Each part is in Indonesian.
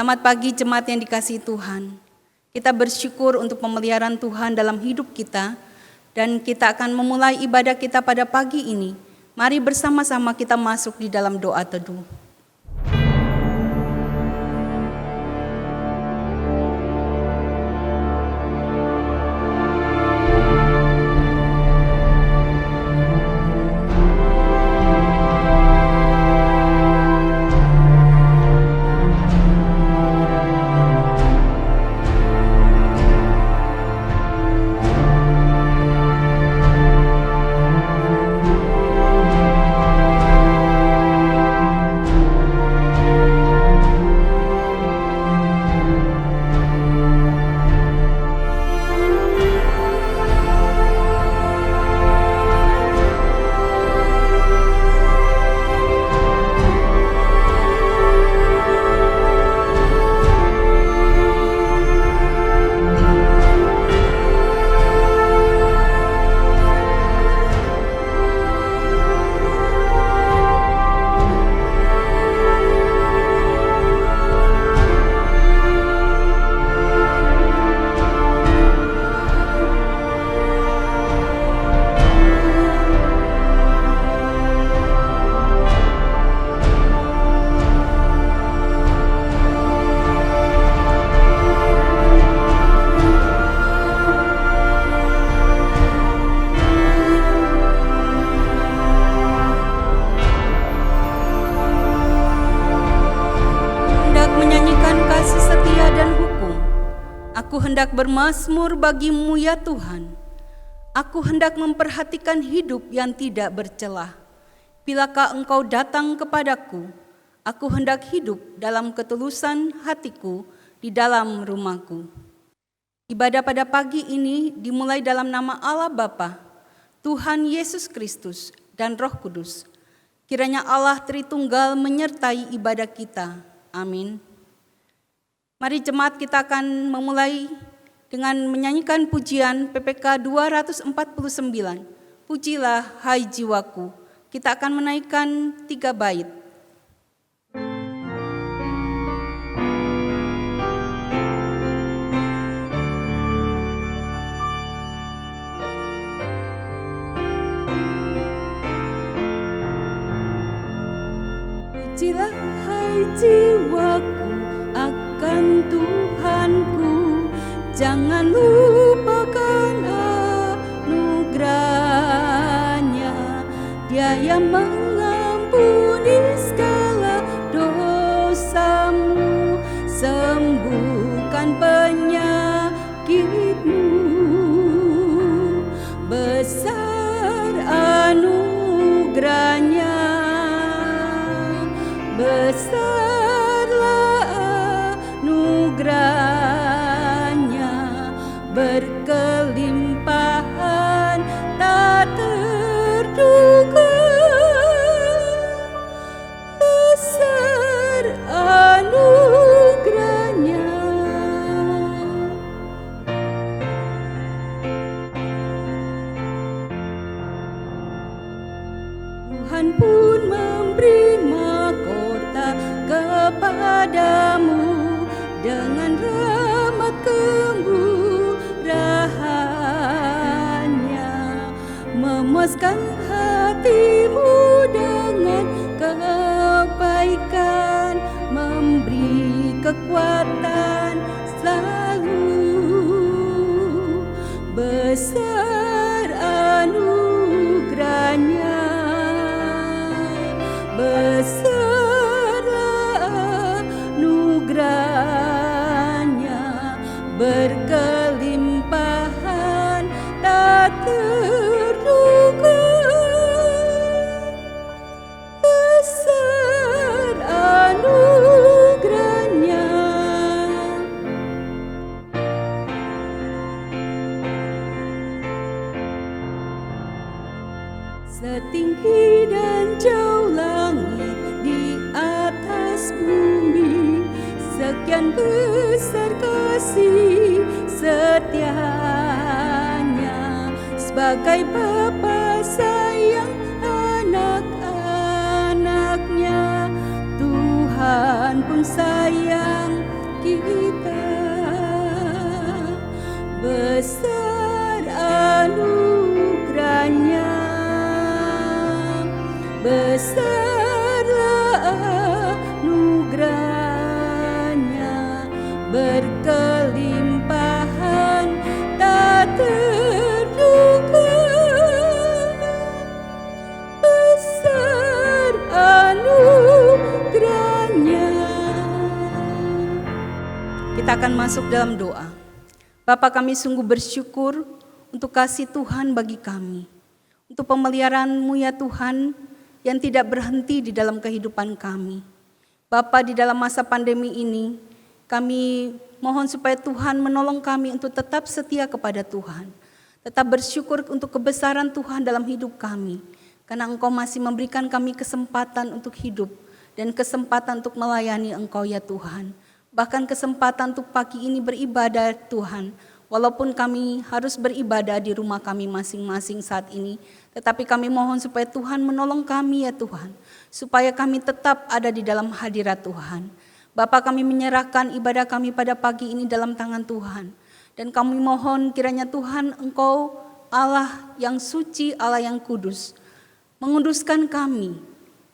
Selamat pagi jemaat yang dikasihi Tuhan. Kita bersyukur untuk pemeliharaan Tuhan dalam hidup kita, dan kita akan memulai ibadah kita pada pagi ini. Mari bersama-sama kita masuk di dalam doa teduh. Aku hendak bermazmur bagimu ya Tuhan. Aku hendak memperhatikan hidup yang tidak bercelah. Bilakah Engkau datang kepadaku, aku hendak hidup dalam ketulusan hatiku di dalam rumahku. Ibadah pada pagi ini dimulai dalam nama Allah Bapa, Tuhan Yesus Kristus, dan Roh Kudus. Kiranya Allah Tritunggal menyertai ibadah kita. Amin. Mari jemaat, kita akan memulai dengan menyanyikan pujian PPK 249. Pujilah hai jiwaku. Kita akan menaikkan 3 bait. Pujilah hai jiwaku akan Tuhanku, jangan lupakan anugerahnya. Dia yang mengampuni segala dosamu, sembuhkan penyakitmu. Besar anugerahnya, besarlah anugerahnya, berkelimpahan tak terduga. Besar anugerahnya. Tuhan pun memberi mahkota kepadamu dengan rahmat kemurahannya, memuaskan hatimu dengan kebaikan, memberi kekuatan selalu. Besar anugerahnya, besarlah anugerahnya, berkelimpahan tak terduga. Besar anugerahnya. Setinggi dan jauh langit di atas bumi, sekian besar kasih setianya. Sebagai Bapa sayang anak-anaknya, Tuhan pun sayang kita. Besar anugerahnya, besarlah anugerahnya, berkelimpahan tak terduga. Besar anugerahnya. Kita akan masuk dalam doa. Bapa, kami sungguh bersyukur untuk kasih Tuhan bagi kami, untuk pemeliharaan-Mu ya Tuhan yang tidak berhenti di dalam kehidupan kami. Bapa, di dalam masa pandemi ini, kami mohon supaya Tuhan menolong kami untuk tetap setia kepada Tuhan, tetap bersyukur untuk kebesaran Tuhan dalam hidup kami, karena Engkau masih memberikan kami kesempatan untuk hidup dan kesempatan untuk melayani Engkau ya Tuhan. Bahkan kesempatan untuk pagi ini beribadah Tuhan, walaupun kami harus beribadah di rumah kami masing-masing saat ini, tetapi kami mohon supaya Tuhan menolong kami ya Tuhan, supaya kami tetap ada di dalam hadirat Tuhan. Bapa, kami menyerahkan ibadah kami pada pagi ini dalam tangan Tuhan, dan kami mohon kiranya Tuhan Engkau Allah yang suci, Allah yang kudus, menguduskan kami,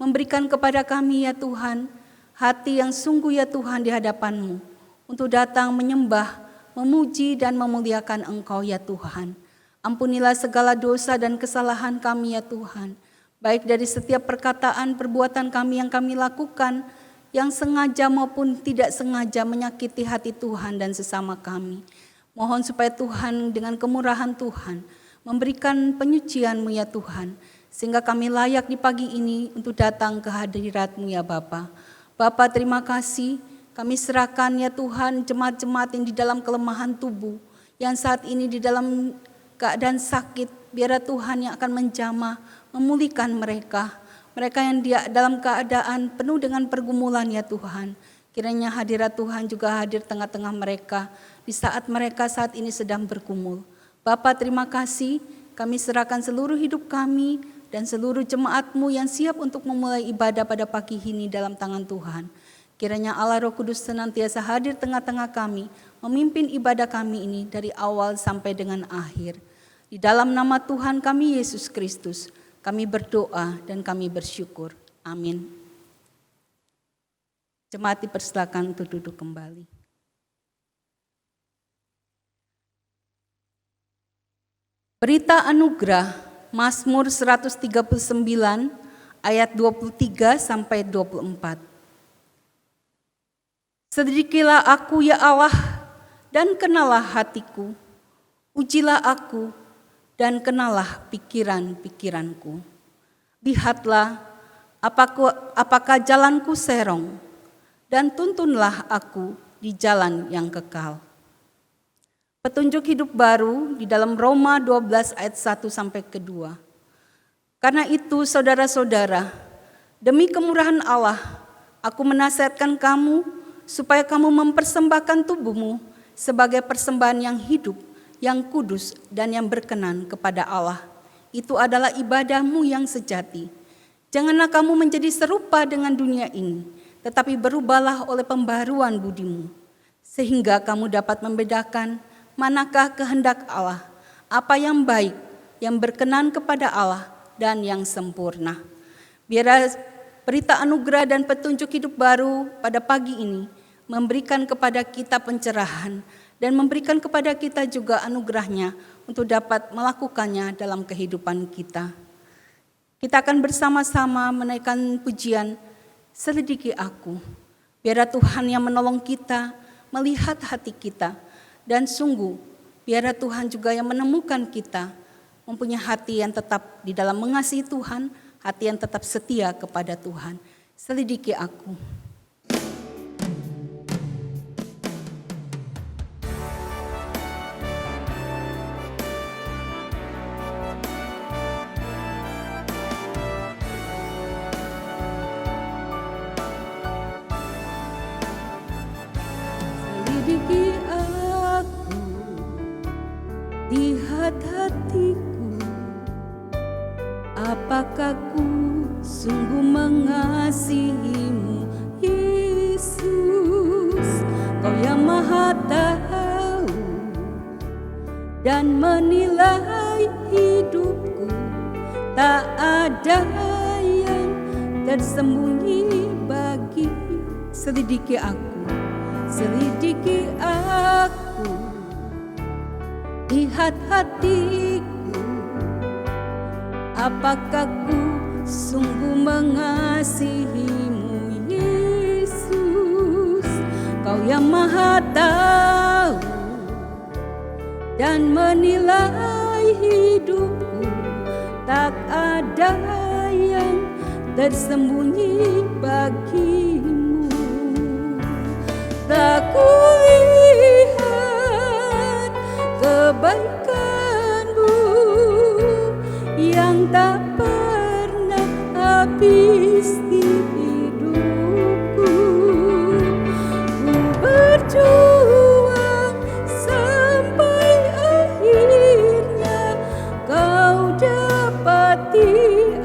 memberikan kepada kami ya Tuhan, hati yang sungguh ya Tuhan di hadapan-Mu, untuk datang menyembah, memuji dan memuliakan Engkau ya Tuhan. Ampunilah segala dosa dan kesalahan kami ya Tuhan, baik dari setiap perkataan, perbuatan kami yang kami lakukan, yang sengaja maupun tidak sengaja menyakiti hati Tuhan dan sesama kami. Mohon supaya Tuhan dengan kemurahan Tuhan memberikan penyucian-Mu ya Tuhan, sehingga kami layak di pagi ini untuk datang ke hadirat-Mu ya Bapa. Bapa, terima kasih, kami serahkan ya Tuhan jemaat-jemaat yang di dalam kelemahan tubuh, yang saat ini di dalam keadaan sakit, biar Tuhan yang akan menjamah, memulihkan mereka yang dalam keadaan penuh dengan pergumulan ya Tuhan. Kiranya hadirat Tuhan juga hadir tengah-tengah mereka, di saat mereka saat ini sedang bergumul. Bapa, terima kasih, kami serahkan seluruh hidup kami, dan seluruh jemaat-Mu yang siap untuk memulai ibadah pada pagi ini dalam tangan Tuhan. Kiranya Allah Roh Kudus senantiasa hadir tengah-tengah kami, memimpin ibadah kami ini dari awal sampai dengan akhir. Di dalam nama Tuhan kami Yesus Kristus, kami berdoa dan kami bersyukur. Amin. Jemaat dipersilakan untuk duduk kembali. Berita anugerah Mazmur 139 ayat 23 sampai 24. Selidikilah aku ya Allah dan kenalah hatiku, ujilah aku dan kenalah pikiran-pikiranku. Lihatlah apakah jalanku serong, dan tuntunlah aku di jalan yang kekal. Petunjuk hidup baru di dalam Roma 12 ayat 1 sampai 2. Karena itu saudara-saudara, demi kemurahan Allah, aku menasihatkan kamu supaya kamu mempersembahkan tubuhmu sebagai persembahan yang hidup, yang kudus dan yang berkenan kepada Allah. Itu adalah ibadahmu yang sejati. Janganlah kamu menjadi serupa dengan dunia ini, tetapi berubahlah oleh pembaharuan budimu, sehingga kamu dapat membedakan manakah kehendak Allah, apa yang baik, yang berkenan kepada Allah, dan yang sempurna. Biar berita anugerah dan petunjuk hidup baru pada pagi ini memberikan kepada kita pencerahan dan memberikan kepada kita juga anugerahnya untuk dapat melakukannya dalam kehidupan kita. Kita akan bersama-sama menaikkan pujian Selidiki Aku. Biar Tuhan yang menolong kita, melihat hati kita, dan sungguh, biar Tuhan juga yang menemukan kita, mempunyai hati yang tetap di dalam mengasihi Tuhan, hati yang tetap setia kepada Tuhan. Selidiki aku. Selidiki aku, lihat hatiku, apakah ku sungguh mengasihimu, Yesus? Kau yang Maha Tahu dan menilai hidupku. Tak ada yang tersembunyi bagi. Selidiki aku, selidiki aku, lihat hatiku. Apakah ku sungguh mengasihimu, Yesus? Kau yang Maha Tahu dan menilai hidupku. Tak ada yang tersembunyi bagimu. Tak kulihat kebaikanmu yang tak pernah habis di hidupku. Ku berjuang sampai akhirnya kau dapati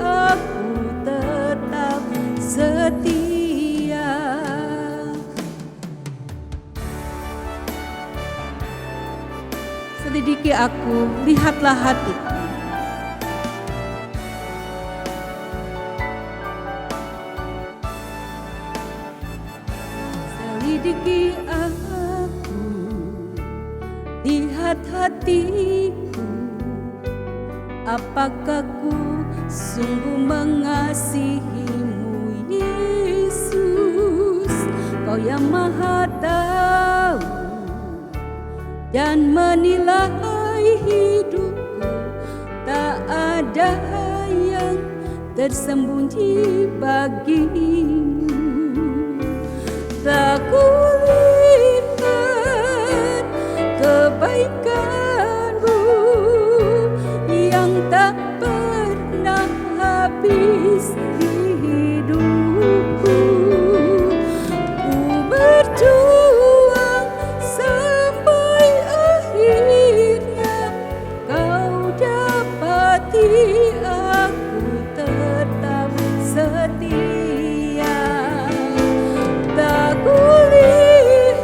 aku tetap setia. Selidiki aku, lihatlah hatiku. Selidiki aku, lihat hatiku. Apakah ku sungguh mengasihimu, Yesus? Kau yang Maha Tahu dan menilai hidupku. Tak ada yang tersembunyi bagimu. Tak kulihat kebaikanmu yang tak pernah habis di hidupku. Ku berjuang sampai akhirnya kau dapati aku tetap setia. Tak kulihat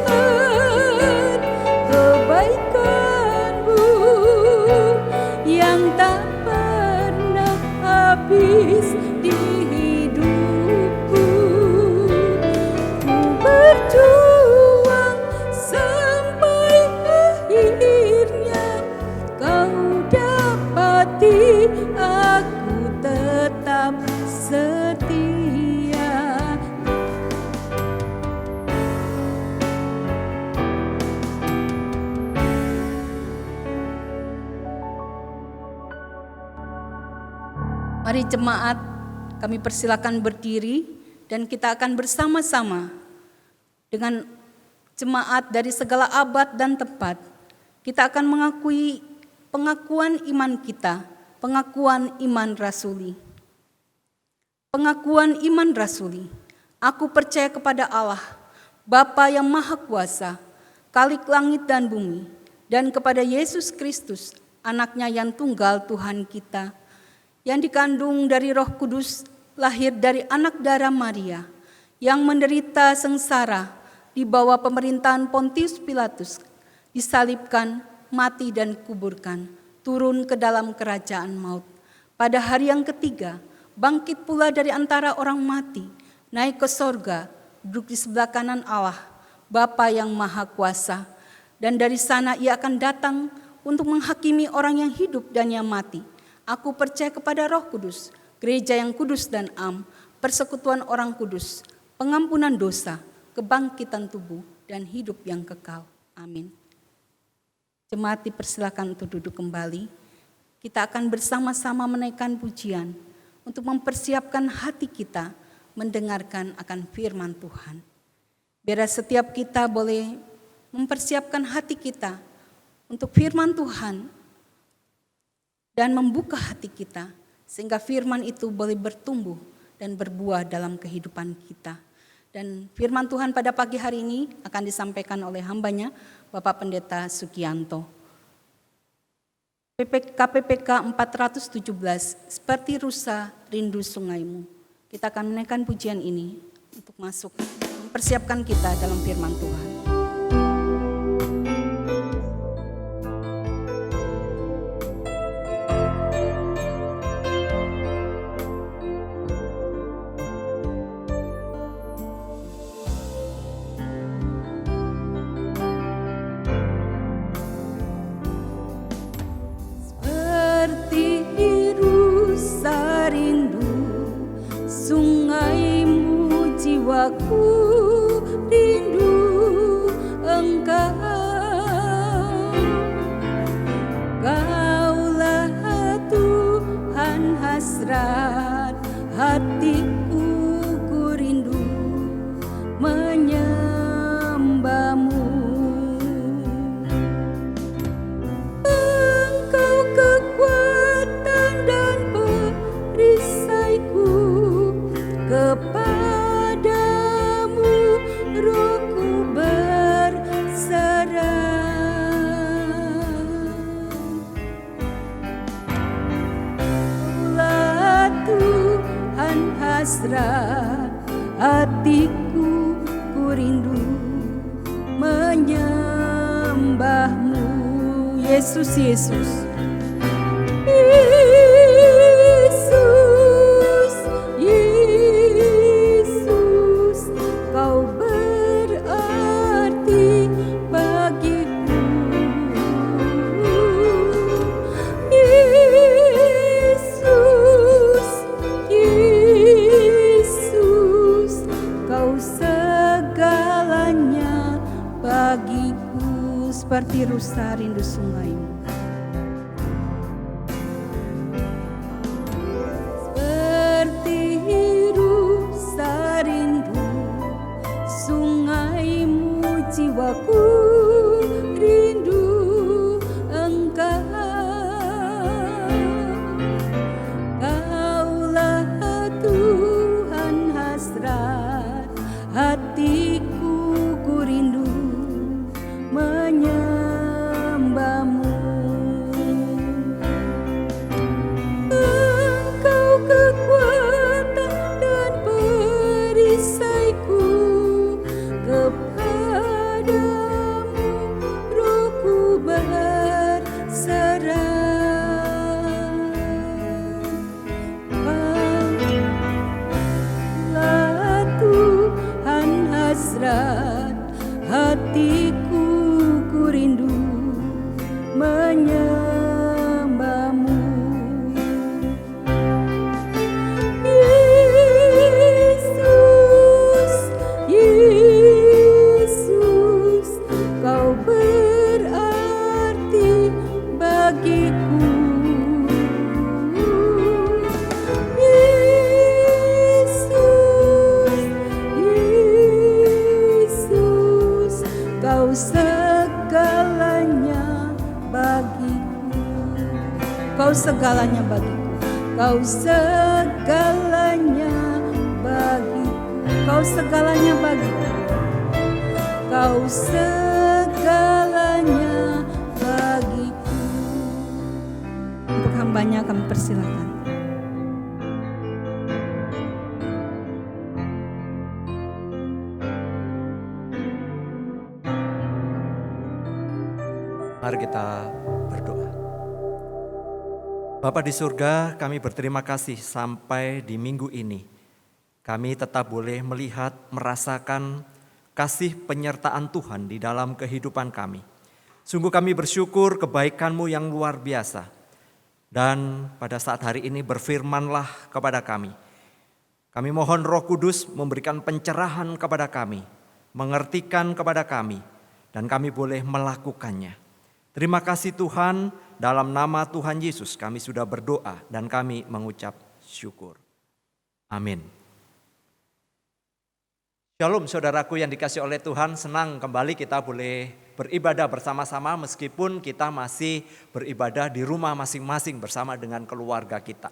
kebaikanmu yang tak pernah habis di hidupku. Ku berjuang sampai akhirnya kau dapati aku tetap setia. Mari jemaat, kami persilakan berdiri dan kita akan bersama-sama dengan jemaat dari segala abad dan tempat. Kita akan mengakui pengakuan iman kita, pengakuan iman rasuli. Pengakuan iman rasuli. Aku percaya kepada Allah, Bapa yang Maha Kuasa, Khalik langit dan bumi, dan kepada Yesus Kristus, Anaknya yang tunggal Tuhan kita, yang dikandung dari Roh Kudus, lahir dari anak darah Maria, yang menderita sengsara di bawah pemerintahan Pontius Pilatus, disalibkan, mati dan kuburkan, turun ke dalam kerajaan maut. Pada hari yang ketiga, bangkit pula dari antara orang mati, naik ke sorga, duduk di sebelah kanan Allah, Bapa yang Maha Kuasa, dan dari sana ia akan datang untuk menghakimi orang yang hidup dan yang mati. Aku percaya kepada Roh Kudus, gereja yang kudus dan am, persekutuan orang kudus, pengampunan dosa, kebangkitan tubuh, dan hidup yang kekal. Amin. Jemaat dipersilakan untuk duduk kembali. Kita akan bersama-sama menaikkan pujian untuk mempersiapkan hati kita mendengarkan akan firman Tuhan. Biar setiap kita boleh mempersiapkan hati kita untuk firman Tuhan dan membuka hati kita sehingga firman itu boleh bertumbuh dan berbuah dalam kehidupan kita. Dan firman Tuhan pada pagi hari ini akan disampaikan oleh hambanya Bapak Pendeta Sugianto. KPPK 417, seperti rusa rindu sungaimu. Kita akan menaikkan pujian ini untuk masuk, mempersiapkan kita dalam firman Tuhan. hasrat hatiku, ku rindu menyembahmu. Yesus, Yesus, Yesus, Yesus, kau berarti bagiku. Yesus, Yesus, kau segalanya bagiku, seperti rusa rindu sungaimu. Jiwaku rindu Engkau, Kaulah Tuhan hasrat hatiku, ku rindu menyembahmu. Engkau kekuatan dan perisaiku, hatiku, ku rindu menyembahmu. Yesus, Yesus, kau berarti bagiku. Kau segalanya bagiku, kau segalanya bagiku, kau segalanya bagiku, kau segalanya bagiku, kau segalanya bagiku. Untuk hambanya kami persilakan. Mari kita berdoa. Bapa di surga, kami berterima kasih sampai di minggu ini. Kami tetap boleh melihat, merasakan kasih penyertaan Tuhan di dalam kehidupan kami. Sungguh kami bersyukur kebaikan-Mu yang luar biasa. Dan pada saat hari ini berfirmanlah kepada kami. Kami mohon Roh Kudus memberikan pencerahan kepada kami, mengertikan kepada kami, dan kami boleh melakukannya. Terima kasih Tuhan, dalam nama Tuhan Yesus kami sudah berdoa dan kami mengucap syukur. Amin. Shalom saudaraku yang dikasih oleh Tuhan, senang kembali kita boleh beribadah bersama-sama meskipun kita masih beribadah di rumah masing-masing bersama dengan keluarga kita.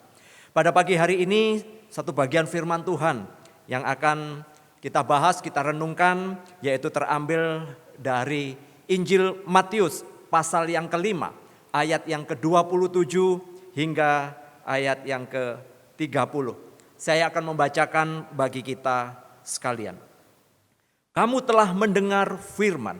Pada pagi hari ini satu bagian firman Tuhan yang akan kita bahas, kita renungkan, yaitu terambil dari Injil Matius pasal yang kelima, ayat yang ke-27 hingga ayat yang ke-30. Saya akan membacakan bagi kita sekalian. Kamu telah mendengar firman,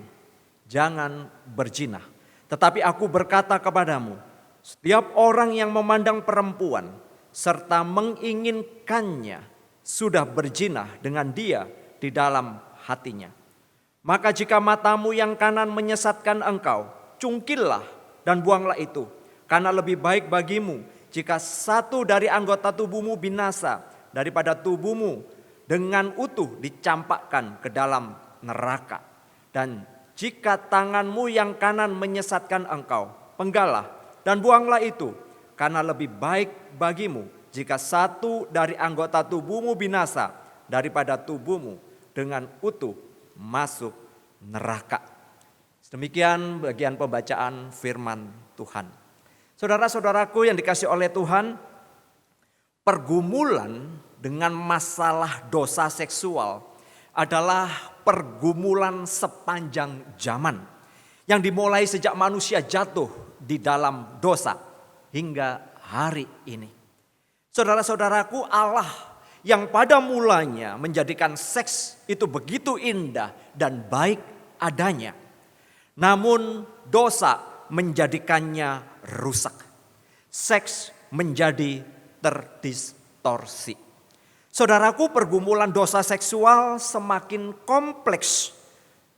jangan berzina. Tetapi aku berkata kepadamu, setiap orang yang memandang perempuan serta menginginkannya sudah berzina dengan dia di dalam hatinya. Maka jika matamu yang kanan menyesatkan engkau, cungkillah dan buanglah itu, karena lebih baik bagimu jika satu dari anggota tubuhmu binasa daripada tubuhmu dengan utuh dicampakkan ke dalam neraka. Dan jika tanganmu yang kanan menyesatkan engkau, penggalah dan buanglah itu, karena lebih baik bagimu jika satu dari anggota tubuhmu binasa daripada tubuhmu dengan utuh masuk neraka. Demikian bagian pembacaan firman Tuhan. Saudara-saudaraku yang dikasih oleh Tuhan, pergumulan dengan masalah dosa seksual adalah pergumulan sepanjang zaman yang dimulai sejak manusia jatuh di dalam dosa hingga hari ini. Saudara-saudaraku, Allah yang pada mulanya menjadikan seks itu begitu indah dan baik adanya. Namun dosa menjadikannya rusak. Seks menjadi terdistorsi. Saudaraku, pergumulan dosa seksual semakin kompleks,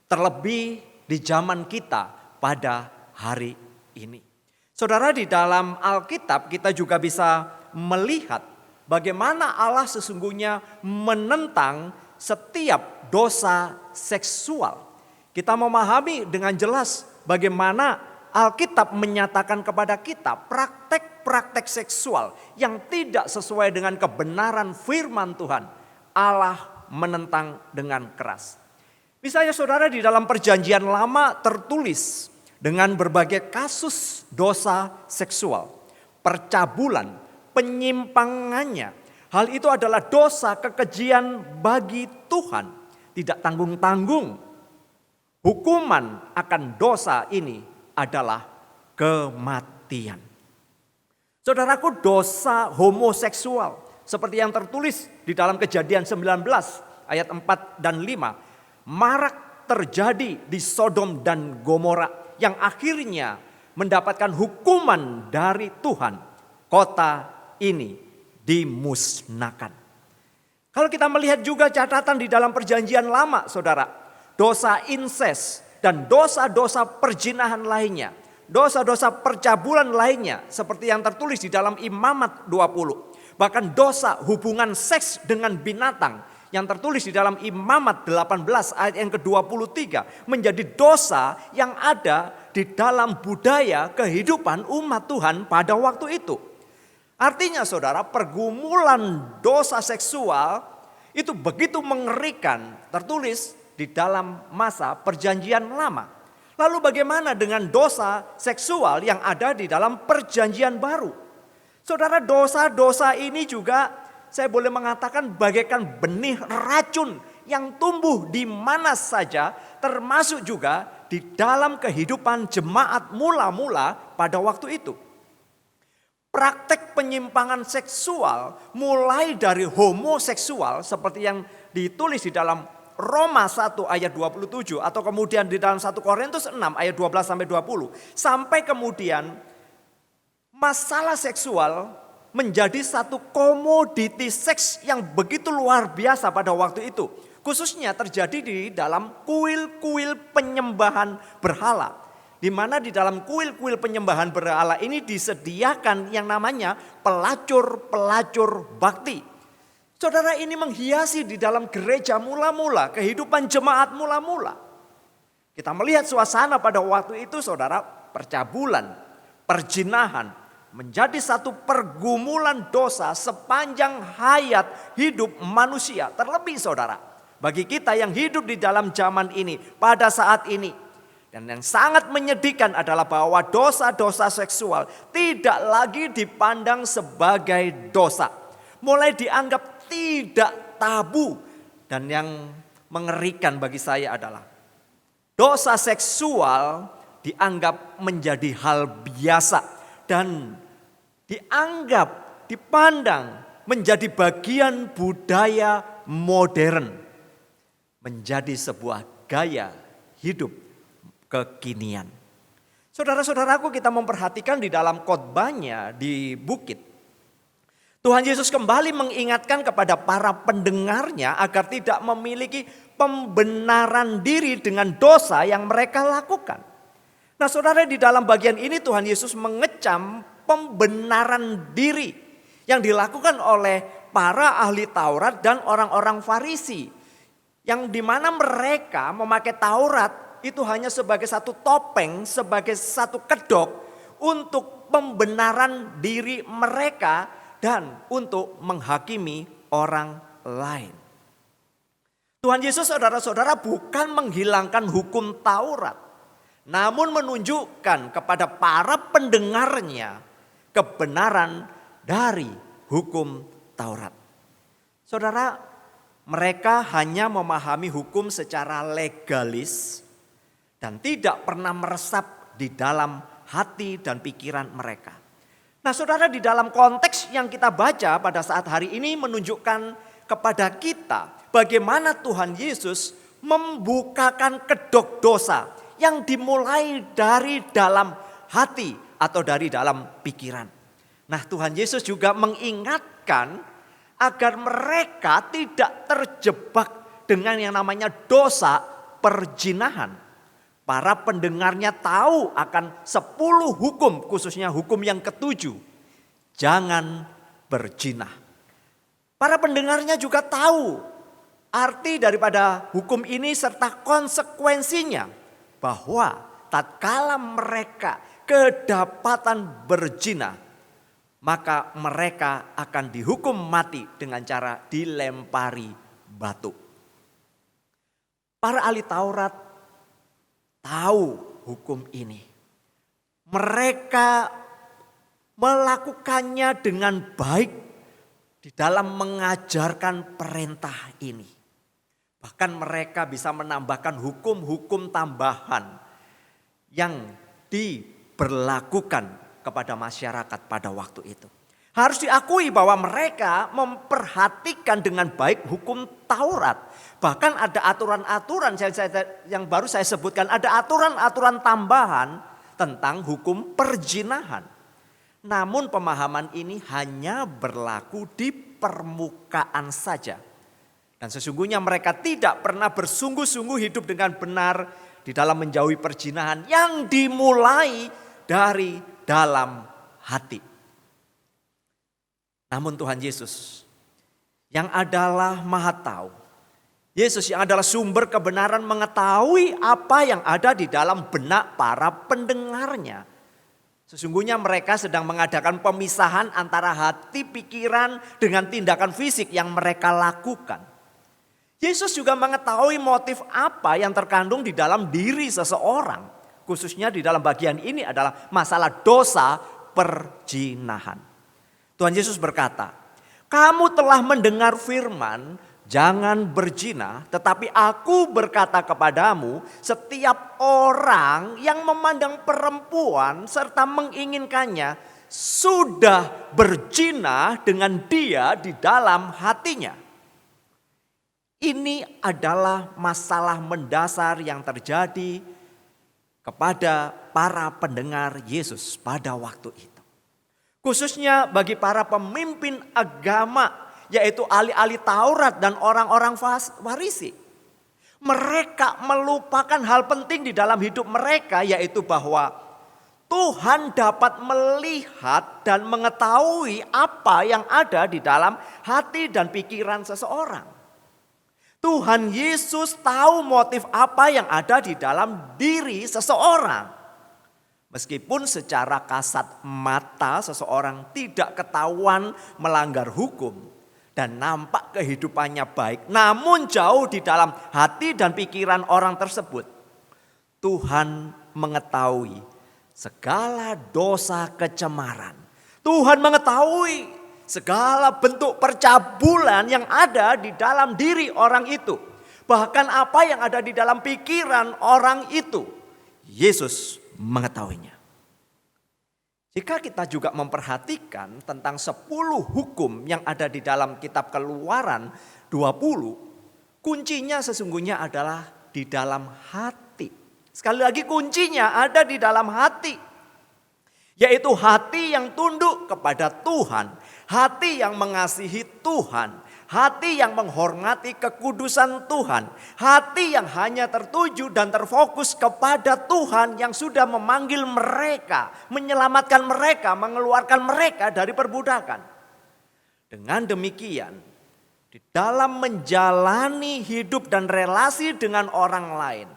terlebih di zaman kita pada hari ini. Saudara, di dalam Alkitab kita juga bisa melihat bagaimana Allah sesungguhnya menentang setiap dosa seksual. Kita memahami dengan jelas bagaimana Alkitab menyatakan kepada kita praktek-praktek seksual yang tidak sesuai dengan kebenaran firman Tuhan. Allah menentang dengan keras. Misalnya saudara, di dalam Perjanjian Lama tertulis dengan berbagai kasus dosa seksual, percabulan, penyimpangannya. Hal itu adalah dosa kekejian bagi Tuhan. Tidak tanggung-tanggung. Hukuman akan dosa ini adalah kematian. Saudaraku, dosa homoseksual seperti yang tertulis di dalam Kejadian 19 ayat 4 dan 5 marak terjadi di Sodom dan Gomora yang akhirnya mendapatkan hukuman dari Tuhan. Kota ini dimusnahkan. Kalau kita melihat juga catatan di dalam Perjanjian Lama, saudara, dosa insest dan dosa-dosa perzinahan lainnya, dosa-dosa percabulan lainnya seperti yang tertulis di dalam Imamat 20. Bahkan dosa hubungan seks dengan binatang yang tertulis di dalam Imamat 18 ayat yang ke-23 menjadi dosa yang ada di dalam budaya kehidupan umat Tuhan pada waktu itu. Artinya saudara, pergumulan dosa seksual itu begitu mengerikan, tertulis di dalam masa Perjanjian Lama. Lalu bagaimana dengan dosa seksual yang ada di dalam Perjanjian Baru? Saudara, dosa-dosa ini juga saya boleh mengatakan bagaikan benih racun yang tumbuh di mana saja, termasuk juga di dalam kehidupan jemaat mula-mula pada waktu itu. Praktek penyimpangan seksual mulai dari homoseksual seperti yang ditulis di dalam Roma 1 ayat 27 atau kemudian di dalam 1 Korintus 6 ayat 12 sampai 20 sampai kemudian masalah seksual menjadi satu komoditi seks yang begitu luar biasa pada waktu itu. Khususnya terjadi di dalam kuil-kuil penyembahan berhala. Di mana di dalam kuil-kuil penyembahan berhala ini disediakan yang namanya pelacur-pelacur bakti. Saudara, ini menghiasi di dalam gereja mula-mula, kehidupan jemaat mula-mula. Kita melihat suasana pada waktu itu saudara, percabulan, perzinahan menjadi satu pergumulan dosa sepanjang hayat hidup manusia. Terlebih saudara, bagi kita yang hidup di dalam zaman ini, pada saat ini. Dan yang sangat menyedihkan adalah bahwa dosa-dosa seksual tidak lagi dipandang sebagai dosa. Mulai dianggap tidak tabu. Dan yang mengerikan bagi saya adalah dosa seksual dianggap menjadi hal biasa. Dan dianggap, dipandang menjadi bagian budaya modern. Menjadi sebuah gaya hidup kekinian. Saudara-saudaraku, kita memperhatikan di dalam khotbahnya di bukit. Tuhan Yesus kembali mengingatkan kepada para pendengarnya agar tidak memiliki pembenaran diri dengan dosa yang mereka lakukan. Nah saudara, di dalam bagian ini Tuhan Yesus mengecam pembenaran diri yang dilakukan oleh para ahli Taurat dan orang-orang Farisi. Yang dimana mereka memakai Taurat itu hanya sebagai satu topeng, sebagai satu kedok untuk pembenaran diri mereka dan untuk menghakimi orang lain. Tuhan Yesus saudara-saudara bukan menghilangkan hukum Taurat, namun menunjukkan kepada para pendengarnya kebenaran dari hukum Taurat. Saudara, mereka hanya memahami hukum secara legalis dan tidak pernah meresap di dalam hati dan pikiran mereka. Nah saudara, di dalam konteks yang kita baca pada saat hari ini menunjukkan kepada kita bagaimana Tuhan Yesus membukakan kedok dosa yang dimulai dari dalam hati atau dari dalam pikiran. Nah, Tuhan Yesus juga mengingatkan agar mereka tidak terjebak dengan yang namanya dosa perzinahan. Para pendengarnya tahu akan 10 hukum, khususnya hukum yang ke-7. Jangan berzina. Para pendengarnya juga tahu arti daripada hukum ini serta konsekuensinya. Bahwa tatkala mereka kedapatan berzina, maka mereka akan dihukum mati dengan cara dilempari batu. Para ahli Taurat tahu hukum ini. Mereka melakukannya dengan baik di dalam mengajarkan perintah ini. Bahkan mereka bisa menambahkan hukum-hukum tambahan yang diberlakukan kepada masyarakat pada waktu itu. Harus diakui bahwa mereka memperhatikan dengan baik hukum Taurat. Bahkan ada aturan-aturan yang baru saya sebutkan, ada aturan-aturan tambahan tentang hukum perzinahan. Namun pemahaman ini hanya berlaku di permukaan saja. Dan sesungguhnya mereka tidak pernah bersungguh-sungguh hidup dengan benar di dalam menjauhi perzinahan yang dimulai dari dalam hati. Namun Tuhan Yesus yang adalah Maha Tahu, Yesus yang adalah sumber kebenaran mengetahui apa yang ada di dalam benak para pendengarnya. Sesungguhnya mereka sedang mengadakan pemisahan antara hati, pikiran dengan tindakan fisik yang mereka lakukan. Yesus juga mengetahui motif apa yang terkandung di dalam diri seseorang. Khususnya di dalam bagian ini adalah masalah dosa perzinahan. Tuhan Yesus berkata, kamu telah mendengar firman, jangan berzina, tetapi aku berkata kepadamu, setiap orang yang memandang perempuan serta menginginkannya, sudah berzina dengan dia di dalam hatinya. Ini adalah masalah mendasar yang terjadi kepada para pendengar Yesus pada waktu itu. Khususnya bagi para pemimpin agama, yaitu ahli-ahli Taurat dan orang-orang Farisi. Mereka melupakan hal penting di dalam hidup mereka, yaitu bahwa Tuhan dapat melihat dan mengetahui apa yang ada di dalam hati dan pikiran seseorang. Tuhan Yesus tahu motif apa yang ada di dalam diri seseorang. Meskipun secara kasat mata seseorang tidak ketahuan melanggar hukum dan nampak kehidupannya baik, namun jauh di dalam hati dan pikiran orang tersebut, Tuhan mengetahui segala dosa kecemaran. Tuhan mengetahui segala bentuk percabulan yang ada di dalam diri orang itu. Bahkan apa yang ada di dalam pikiran orang itu, Yesus mengetahuinya. Jika kita juga memperhatikan tentang 10 hukum yang ada di dalam kitab Keluaran 20, kuncinya sesungguhnya adalah di dalam hati. Sekali lagi kuncinya ada di dalam hati. Yaitu hati yang tunduk kepada Tuhan, hati yang mengasihi Tuhan, hati yang menghormati kekudusan Tuhan, hati yang hanya tertuju dan terfokus kepada Tuhan yang sudah memanggil mereka, menyelamatkan mereka, mengeluarkan mereka dari perbudakan. Dengan demikian, di dalam menjalani hidup dan relasi dengan orang lain,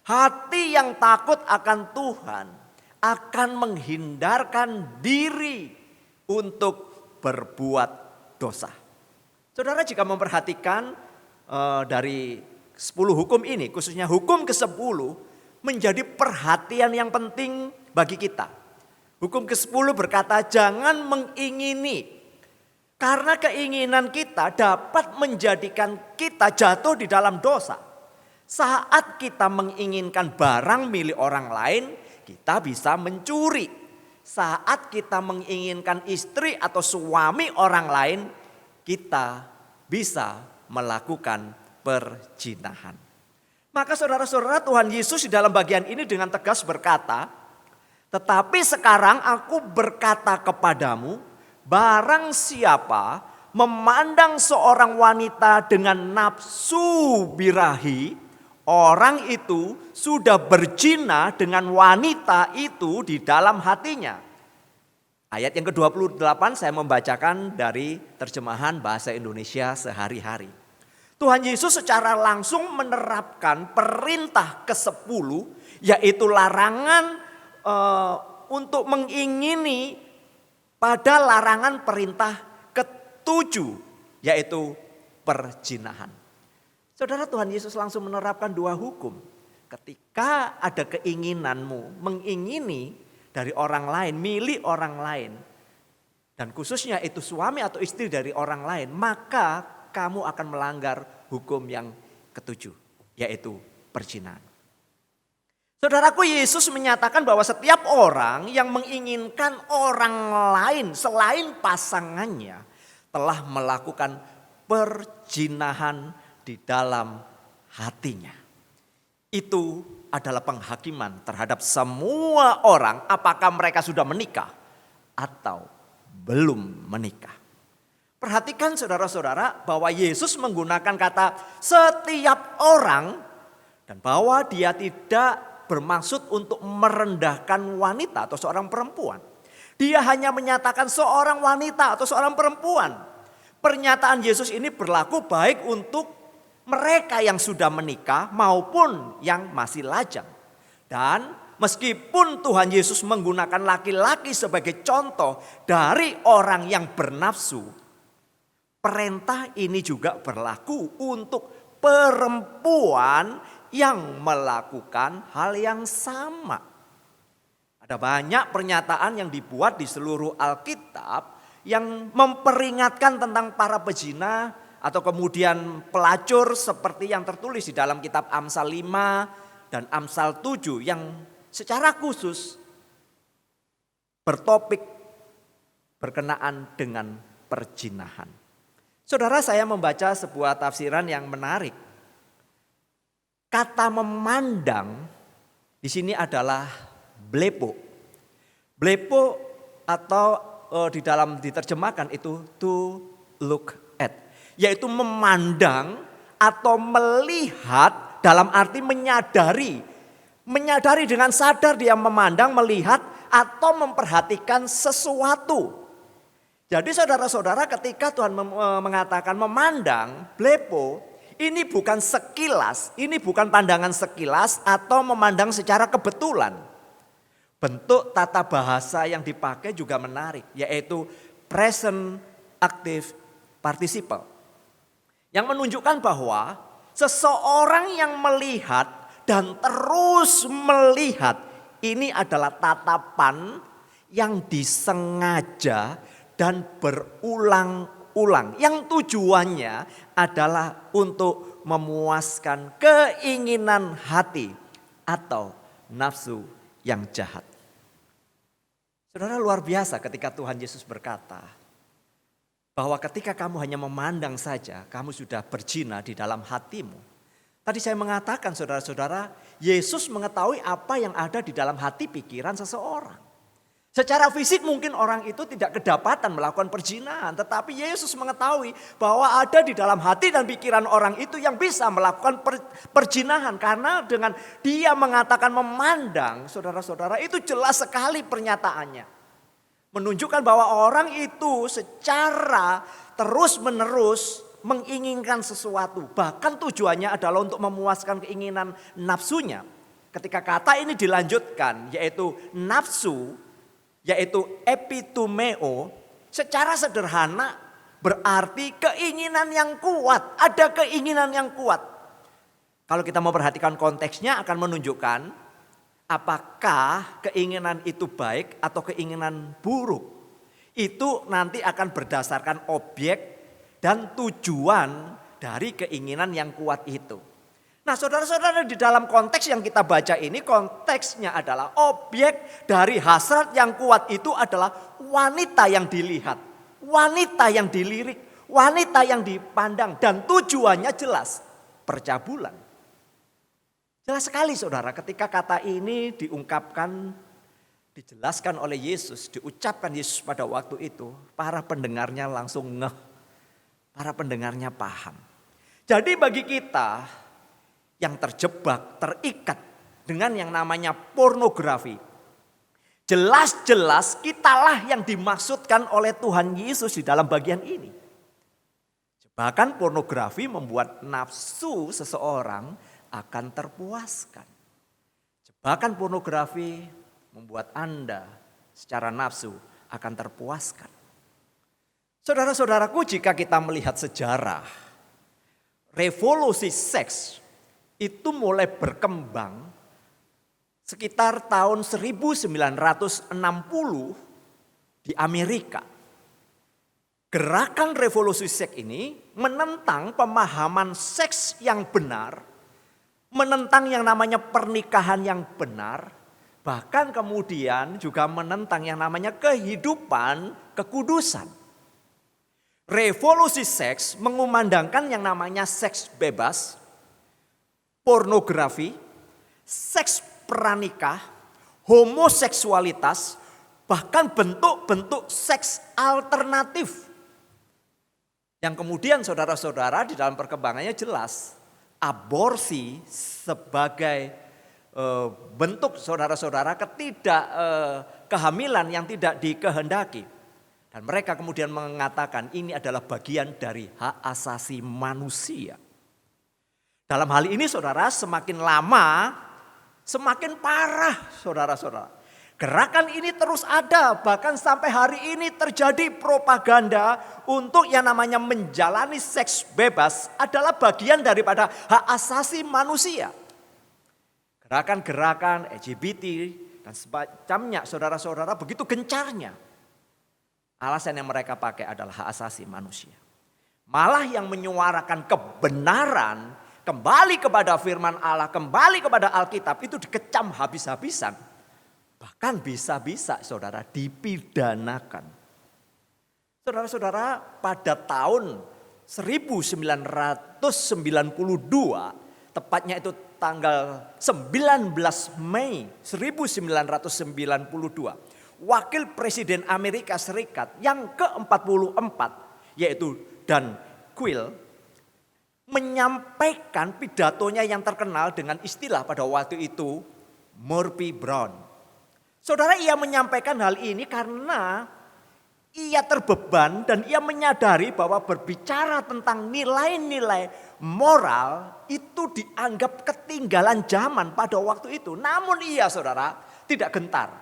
hati yang takut akan Tuhan akan menghindarkan diri untuk berbuat dosa. Saudara jika memperhatikan dari 10 hukum ini, khususnya hukum ke-10 menjadi perhatian yang penting bagi kita. Hukum ke-10 berkata jangan mengingini, karena keinginan kita dapat menjadikan kita jatuh di dalam dosa. Saat kita menginginkan barang milik orang lain, kita bisa mencuri. Saat kita menginginkan istri atau suami orang lain, kita bisa melakukan perzinahan. Maka saudara-saudara, Tuhan Yesus di dalam bagian ini dengan tegas berkata, tetapi sekarang aku berkata kepadamu, barang siapa memandang seorang wanita dengan nafsu birahi, orang itu sudah berzina dengan wanita itu di dalam hatinya. Ayat yang ke-28 saya membacakan dari terjemahan bahasa Indonesia sehari-hari. Tuhan Yesus secara langsung menerapkan perintah ke-10, yaitu larangan untuk mengingini pada larangan perintah ke-7, yaitu perzinahan. Saudara, Tuhan Yesus langsung menerapkan 2 hukum. Ketika ada keinginanmu mengingini dari orang lain, milik orang lain, dan khususnya itu suami atau istri dari orang lain, maka kamu akan melanggar hukum yang ke-7, yaitu perzinahan. Saudaraku, Yesus menyatakan bahwa setiap orang yang menginginkan orang lain selain pasangannya telah melakukan perzinahan di dalam hatinya. Itu adalah penghakiman terhadap semua orang, apakah mereka sudah menikah atau belum menikah. Perhatikan saudara-saudara bahwa Yesus menggunakan kata setiap orang dan bahwa dia tidak bermaksud untuk merendahkan wanita atau seorang perempuan. Dia hanya menyatakan seorang wanita atau seorang perempuan. Pernyataan Yesus ini berlaku baik untuk mereka yang sudah menikah maupun yang masih lajang. Dan meskipun Tuhan Yesus menggunakan laki-laki sebagai contoh dari orang yang bernafsu, perintah ini juga berlaku untuk perempuan yang melakukan hal yang sama. Ada banyak pernyataan yang dibuat di seluruh Alkitab yang memperingatkan tentang para pezina atau kemudian pelacur seperti yang tertulis di dalam kitab Amsal 5 dan Amsal 7 yang secara khusus bertopik berkenaan dengan perzinahan. Saudara, saya membaca sebuah tafsiran yang menarik. Kata memandang di sini adalah blepo. Blepo atau di dalam diterjemahkan itu to look at, yaitu memandang atau melihat dalam arti menyadari. Menyadari dengan sadar dia memandang, melihat atau memperhatikan sesuatu. Jadi saudara-saudara, ketika Tuhan mengatakan memandang, blepo, ini bukan sekilas, ini bukan pandangan sekilas atau memandang secara kebetulan. Bentuk tata bahasa yang dipakai juga menarik, yaitu present active participle. Yang menunjukkan bahwa seseorang yang melihat dan terus melihat, ini adalah tatapan yang disengaja dan berulang-ulang. Yang tujuannya adalah untuk memuaskan keinginan hati atau nafsu yang jahat. Saudara, luar biasa ketika Tuhan Yesus berkata bahwa ketika kamu hanya memandang saja, kamu sudah berzina di dalam hatimu. Tadi saya mengatakan saudara-saudara, Yesus mengetahui apa yang ada di dalam hati pikiran seseorang. Secara fisik mungkin orang itu tidak kedapatan melakukan perzinahan, tetapi Yesus mengetahui bahwa ada di dalam hati dan pikiran orang itu yang bisa melakukan perzinahan. Karena dengan dia mengatakan memandang, saudara-saudara, itu jelas sekali pernyataannya. Menunjukkan bahwa orang itu secara terus-menerus menginginkan sesuatu. Bahkan tujuannya adalah untuk memuaskan keinginan nafsunya. Ketika kata ini dilanjutkan, yaitu nafsu, yaitu epitumeo, secara sederhana berarti keinginan yang kuat. Ada keinginan yang kuat. Kalau kita mau perhatikan konteksnya akan menunjukkan apakah keinginan itu baik atau keinginan buruk. Itu nanti akan berdasarkan objek dan tujuan dari keinginan yang kuat itu. Nah, saudara-saudara, di dalam konteks yang kita baca ini, konteksnya adalah objek dari hasrat yang kuat itu adalah wanita yang dilihat, wanita yang dilirik, wanita yang dipandang dan tujuannya jelas, percabulan. Jelas sekali saudara ketika kata ini diungkapkan, dijelaskan oleh Yesus, diucapkan Yesus pada waktu itu, para pendengarnya langsung ngeh, para pendengarnya paham. Jadi bagi kita yang terjebak, terikat dengan yang namanya pornografi, jelas-jelas kitalah yang dimaksudkan oleh Tuhan Yesus di dalam bagian ini. Bahkan pornografi membuat nafsu seseorang akan terpuaskan. Jebakan pornografi membuat Anda secara nafsu akan terpuaskan. Saudara-saudaraku, jika kita melihat sejarah, revolusi seks itu mulai berkembang sekitar tahun 1960 di Amerika. Gerakan revolusi seks ini menentang pemahaman seks yang benar, menentang yang namanya pernikahan yang benar, bahkan kemudian juga menentang yang namanya kehidupan kekudusan. Revolusi seks mengumandangkan yang namanya seks bebas, pornografi, seks pranikah, homoseksualitas, bahkan bentuk-bentuk seks alternatif. Yang kemudian saudara-saudara di dalam perkembangannya jelas aborsi sebagai bentuk saudara-saudara kehamilan yang tidak dikehendaki. Dan mereka kemudian mengatakan ini adalah bagian dari hak asasi manusia. Dalam hal ini saudara, semakin lama semakin parah saudara-saudara. Gerakan ini terus ada, bahkan sampai hari ini terjadi propaganda untuk yang namanya menjalani seks bebas adalah bagian daripada hak asasi manusia. Gerakan-gerakan LGBT dan semacamnya saudara-saudara begitu gencarnya. Alasan yang mereka pakai adalah hak asasi manusia. Malah yang menyuarakan kebenaran, kembali kepada firman Allah, kembali kepada Alkitab itu dikecam habis-habisan. Bahkan bisa-bisa saudara dipidanakan. Saudara-saudara, pada tahun 1992, tepatnya itu tanggal 19 Mei 1992, Wakil Presiden Amerika Serikat yang ke-44 yaitu Dan Quayle menyampaikan pidatonya yang terkenal dengan istilah pada waktu itu Murphy Brown. Saudara, ia menyampaikan hal ini karena ia terbeban dan ia menyadari bahwa berbicara tentang nilai-nilai moral itu dianggap ketinggalan zaman pada waktu itu. Namun ia saudara tidak gentar.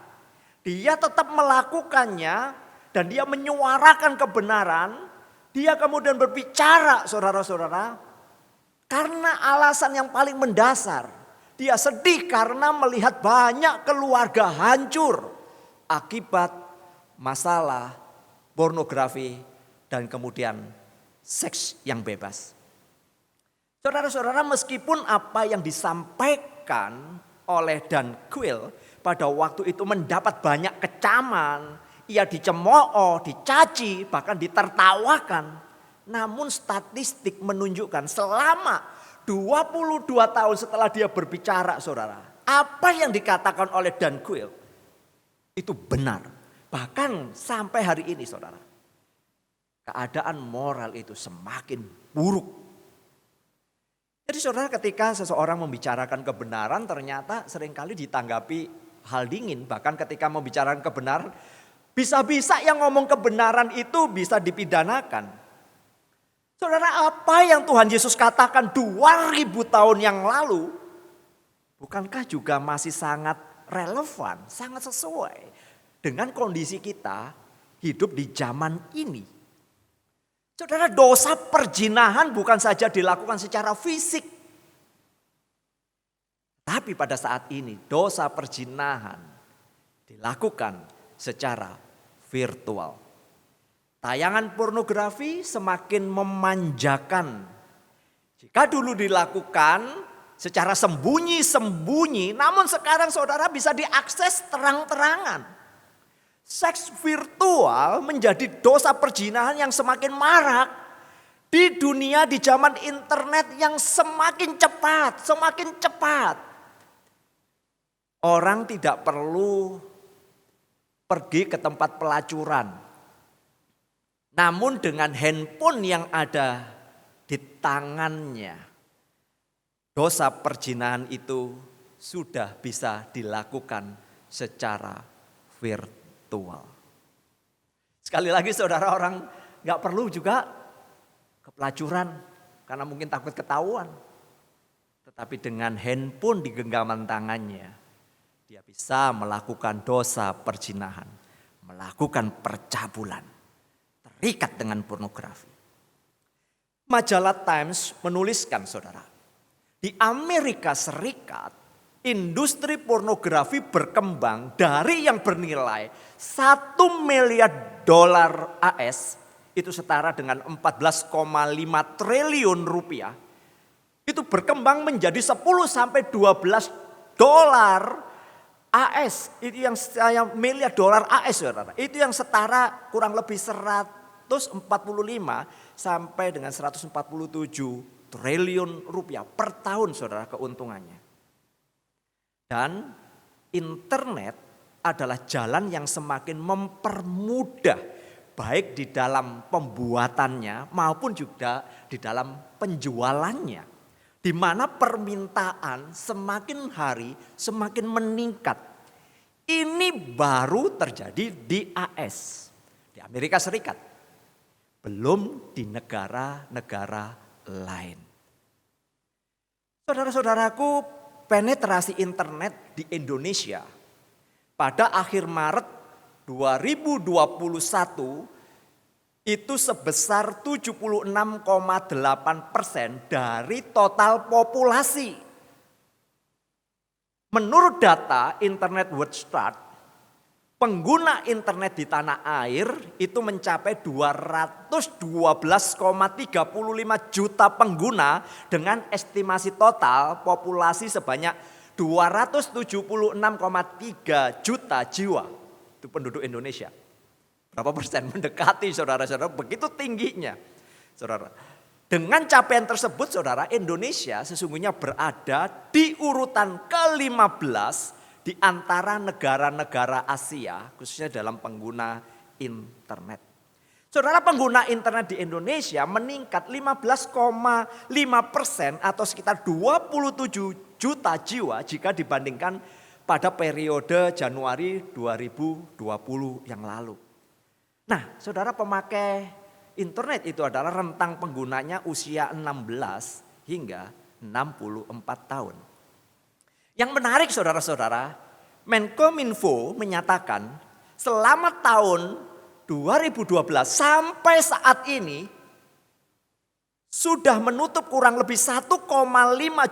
Dia tetap melakukannya dan dia menyuarakan kebenaran. Dia kemudian berbicara saudara-saudara karena alasan yang paling mendasar. Dia sedih karena melihat banyak keluarga hancur akibat masalah pornografi dan kemudian seks yang bebas. Saudara-saudara, meskipun apa yang disampaikan oleh Dan Quayle pada waktu itu mendapat banyak kecaman, ia dicemooh, dicaci, bahkan ditertawakan. Namun statistik menunjukkan selama 22 tahun setelah dia berbicara saudara, apa yang dikatakan oleh Dan Quayle itu benar. Bahkan sampai hari ini saudara, keadaan moral itu semakin buruk. Jadi saudara, ketika seseorang membicarakan kebenaran ternyata seringkali ditanggapi hal dingin. Bahkan ketika membicarakan kebenaran, bisa-bisa yang ngomong kebenaran itu bisa dipidanakan. Saudara, apa yang Tuhan Yesus katakan 2000 tahun yang lalu, bukankah juga masih sangat relevan, sangat sesuai dengan kondisi kita hidup di zaman ini. Saudara, dosa perzinahan bukan saja dilakukan secara fisik. Tapi pada saat ini dosa perzinahan dilakukan secara virtual. Tayangan pornografi semakin memanjakan. Jika dulu dilakukan secara sembunyi-sembunyi, namun sekarang saudara bisa diakses terang-terangan. Seks virtual menjadi dosa perzinahan yang semakin marak. Di dunia, di zaman internet yang semakin cepat. Orang tidak perlu pergi ke tempat pelacuran. Namun dengan handphone yang ada di tangannya, dosa perzinahan itu sudah bisa dilakukan secara virtual. Sekali lagi saudara, orang gak perlu juga ke pelacuran karena mungkin takut ketahuan. Tetapi dengan handphone di genggaman tangannya, dia bisa melakukan dosa perzinahan, melakukan percabulan, terikat dengan pornografi. Majalah Times menuliskan saudara, di Amerika Serikat industri pornografi berkembang dari yang bernilai 1 miliar dolar AS, itu setara dengan 14,5 triliun rupiah, itu berkembang menjadi 10 sampai 12 dolar AS, itu yang miliar dolar AS saudara, itu yang setara kurang lebih 145 sampai dengan 147 triliun rupiah per tahun saudara keuntungannya. Dan internet adalah jalan yang semakin mempermudah baik di dalam pembuatannya maupun juga di dalam penjualannya. Di mana permintaan semakin hari semakin meningkat. Ini baru terjadi di AS, di Amerika Serikat. Belum di negara-negara lain. Saudara-saudaraku, penetrasi internet di Indonesia pada akhir Maret 2021 itu sebesar 76,8% dari total populasi. Menurut data Internet Watchdog, pengguna internet di tanah air itu mencapai 212,35 juta pengguna dengan estimasi total populasi sebanyak 276,3 juta jiwa. Itu penduduk Indonesia. Berapa persen? Mendekati saudara-saudara, begitu tingginya. Saudara, dengan capaian tersebut saudara, Indonesia sesungguhnya berada di urutan ke-15 di antara negara-negara Asia, khususnya dalam pengguna internet. Saudara, pengguna internet di Indonesia meningkat 15,5% atau sekitar 27 juta jiwa jika dibandingkan pada periode Januari 2020 yang lalu. Nah, saudara, pemakai internet itu adalah rentang penggunanya usia 16 hingga 64 tahun. Yang menarik saudara-saudara, Menkominfo menyatakan selama tahun 2012 sampai saat ini sudah menutup kurang lebih 1,5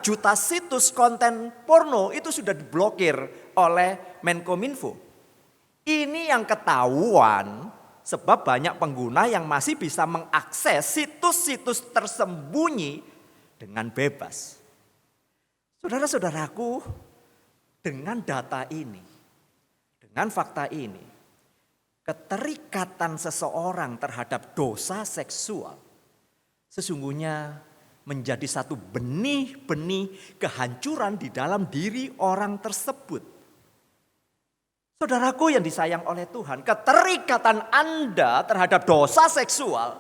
juta situs konten porno itu sudah diblokir oleh Menkominfo. Ini yang ketahuan sebab banyak pengguna yang masih bisa mengakses situs-situs tersembunyi dengan bebas. Saudara-saudaraku, dengan data ini, dengan fakta ini, keterikatan seseorang terhadap dosa seksual sesungguhnya menjadi satu benih-benih kehancuran di dalam diri orang tersebut. Saudaraku yang disayang oleh Tuhan, keterikatan Anda terhadap dosa seksual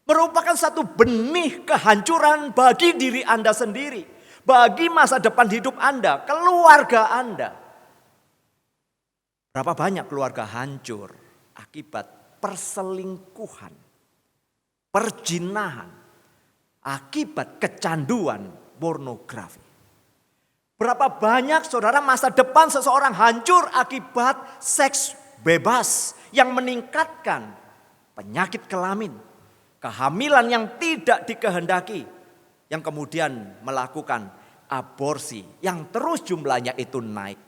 merupakan satu benih kehancuran bagi diri Anda sendiri. Bagi masa depan hidup Anda, keluarga Anda. Berapa banyak keluarga hancur akibat perselingkuhan, perzinahan, akibat kecanduan pornografi. Berapa banyak saudara masa depan seseorang hancur akibat seks bebas yang meningkatkan penyakit kelamin, kehamilan yang tidak dikehendaki, yang kemudian melakukan aborsi yang terus jumlahnya itu naik.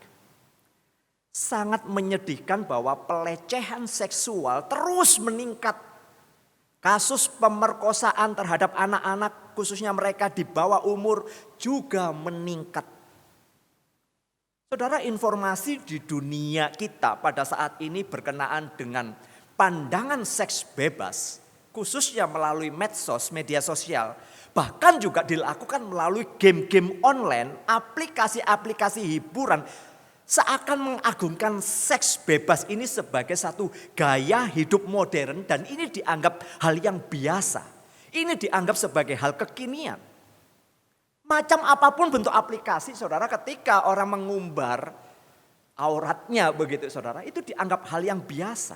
Sangat menyedihkan bahwa pelecehan seksual terus meningkat. Kasus pemerkosaan terhadap anak-anak khususnya mereka di bawah umur juga meningkat. Saudara, informasi di dunia kita pada saat ini berkenaan dengan pandangan seks bebas khususnya melalui medsos, media sosial, bahkan juga dilakukan melalui game-game online, aplikasi-aplikasi hiburan, seakan mengagungkan seks bebas ini sebagai satu gaya hidup modern dan ini dianggap hal yang biasa. Ini dianggap sebagai hal kekinian. Macam apapun bentuk aplikasi, saudara, ketika orang mengumbar auratnya begitu, saudara, itu dianggap hal yang biasa.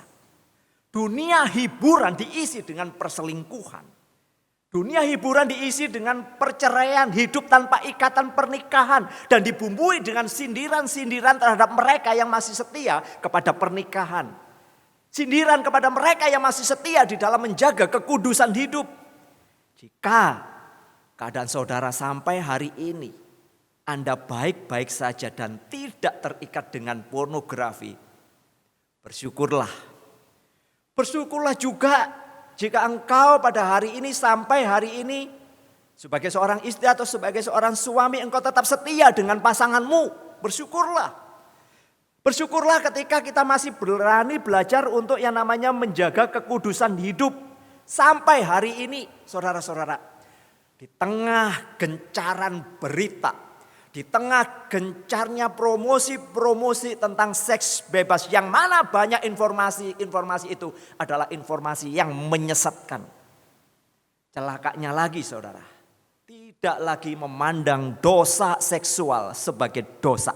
Dunia hiburan diisi dengan perselingkuhan. Dunia hiburan diisi dengan perceraian, hidup tanpa ikatan pernikahan. Dan dibumbui dengan sindiran-sindiran terhadap mereka yang masih setia kepada pernikahan. Sindiran kepada mereka yang masih setia di dalam menjaga kekudusan hidup. Jika keadaan saudara sampai hari ini, Anda baik-baik saja dan tidak terikat dengan pornografi, bersyukurlah. Bersyukurlah juga jika engkau pada hari ini sampai hari ini sebagai seorang istri atau sebagai seorang suami engkau tetap setia dengan pasanganmu. Bersyukurlah. Bersyukurlah ketika kita masih berani belajar untuk yang namanya menjaga kekudusan hidup. Sampai hari ini saudara-saudara, di tengah gencaran berita, di tengah gencarnya promosi-promosi tentang seks bebas, yang mana banyak informasi itu adalah informasi yang menyesatkan. Celakanya lagi saudara, tidak lagi memandang dosa seksual sebagai dosa.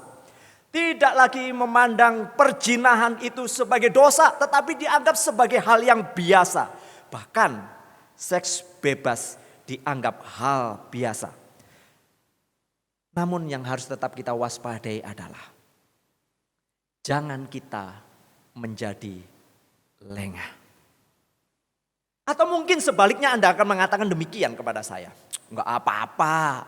Tidak lagi memandang perzinahan itu sebagai dosa, tetapi dianggap sebagai hal yang biasa. Bahkan seks bebas dianggap hal biasa. Namun yang harus tetap kita waspadai adalah jangan kita menjadi lengah. Atau mungkin sebaliknya Anda akan mengatakan demikian kepada saya. Enggak apa-apa.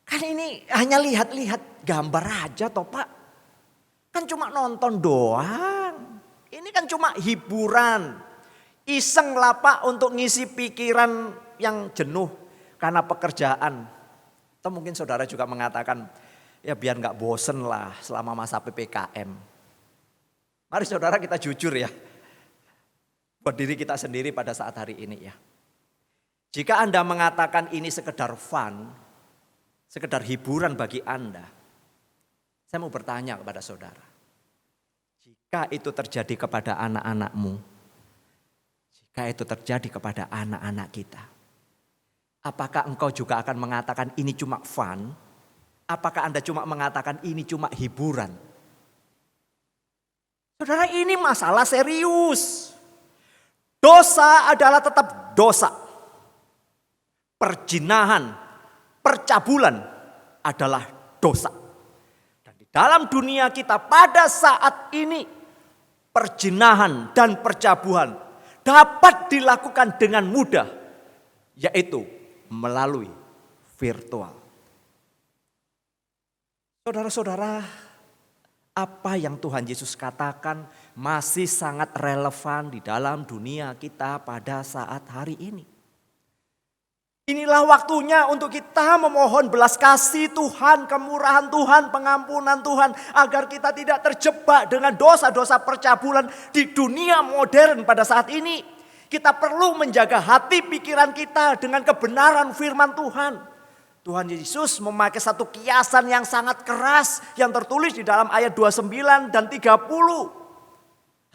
Kan ini hanya lihat-lihat gambar aja toh Pak. Kan cuma nonton doang. Ini kan cuma hiburan. Iseng lah Pak untuk ngisi pikiran yang jenuh karena pekerjaan. Atau mungkin saudara juga mengatakan, ya biar gak bosen lah selama masa PPKM. Mari saudara kita jujur ya. Buat diri kita sendiri pada saat hari ini ya. Jika Anda mengatakan ini sekedar fun, sekedar hiburan bagi Anda. Saya mau bertanya kepada saudara. Jika itu terjadi kepada anak-anakmu. Jika itu terjadi kepada anak-anak kita. Apakah engkau juga akan mengatakan ini cuma fun? Apakah Anda cuma mengatakan ini cuma hiburan? Saudara, ini masalah serius. Dosa adalah tetap dosa. Perzinahan, percabulan adalah dosa. Dan di dalam dunia kita pada saat ini, perzinahan dan percabulan dapat dilakukan dengan mudah, yaitu melalui virtual. Saudara-saudara, apa yang Tuhan Yesus katakan masih sangat relevan di dalam dunia kita pada saat hari ini. Inilah waktunya untuk kita memohon belas kasih Tuhan, kemurahan Tuhan, pengampunan Tuhan, agar kita tidak terjebak dengan dosa-dosa percabulan di dunia modern pada saat ini. Kita perlu menjaga hati pikiran kita dengan kebenaran firman Tuhan. Tuhan Yesus memakai satu kiasan yang sangat keras yang tertulis di dalam ayat 29 dan 30.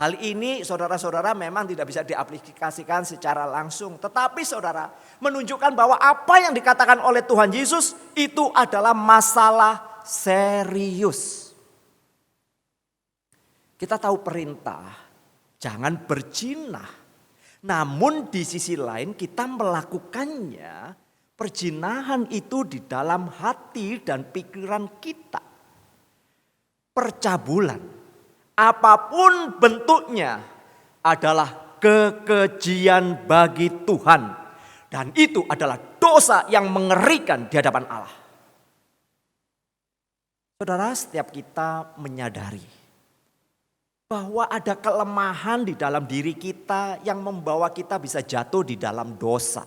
Hal ini saudara-saudara memang tidak bisa diaplikasikan secara langsung. Tetapi saudara menunjukkan bahwa apa yang dikatakan oleh Tuhan Yesus itu adalah masalah serius. Kita tahu perintah, jangan berzina. Namun di sisi lain kita melakukannya, perzinahan itu di dalam hati dan pikiran kita. Percabulan, apapun bentuknya adalah kekejian bagi Tuhan. Dan itu adalah dosa yang mengerikan di hadapan Allah. Saudara, setiap kita menyadari bahwa ada kelemahan di dalam diri kita yang membawa kita bisa jatuh di dalam dosa.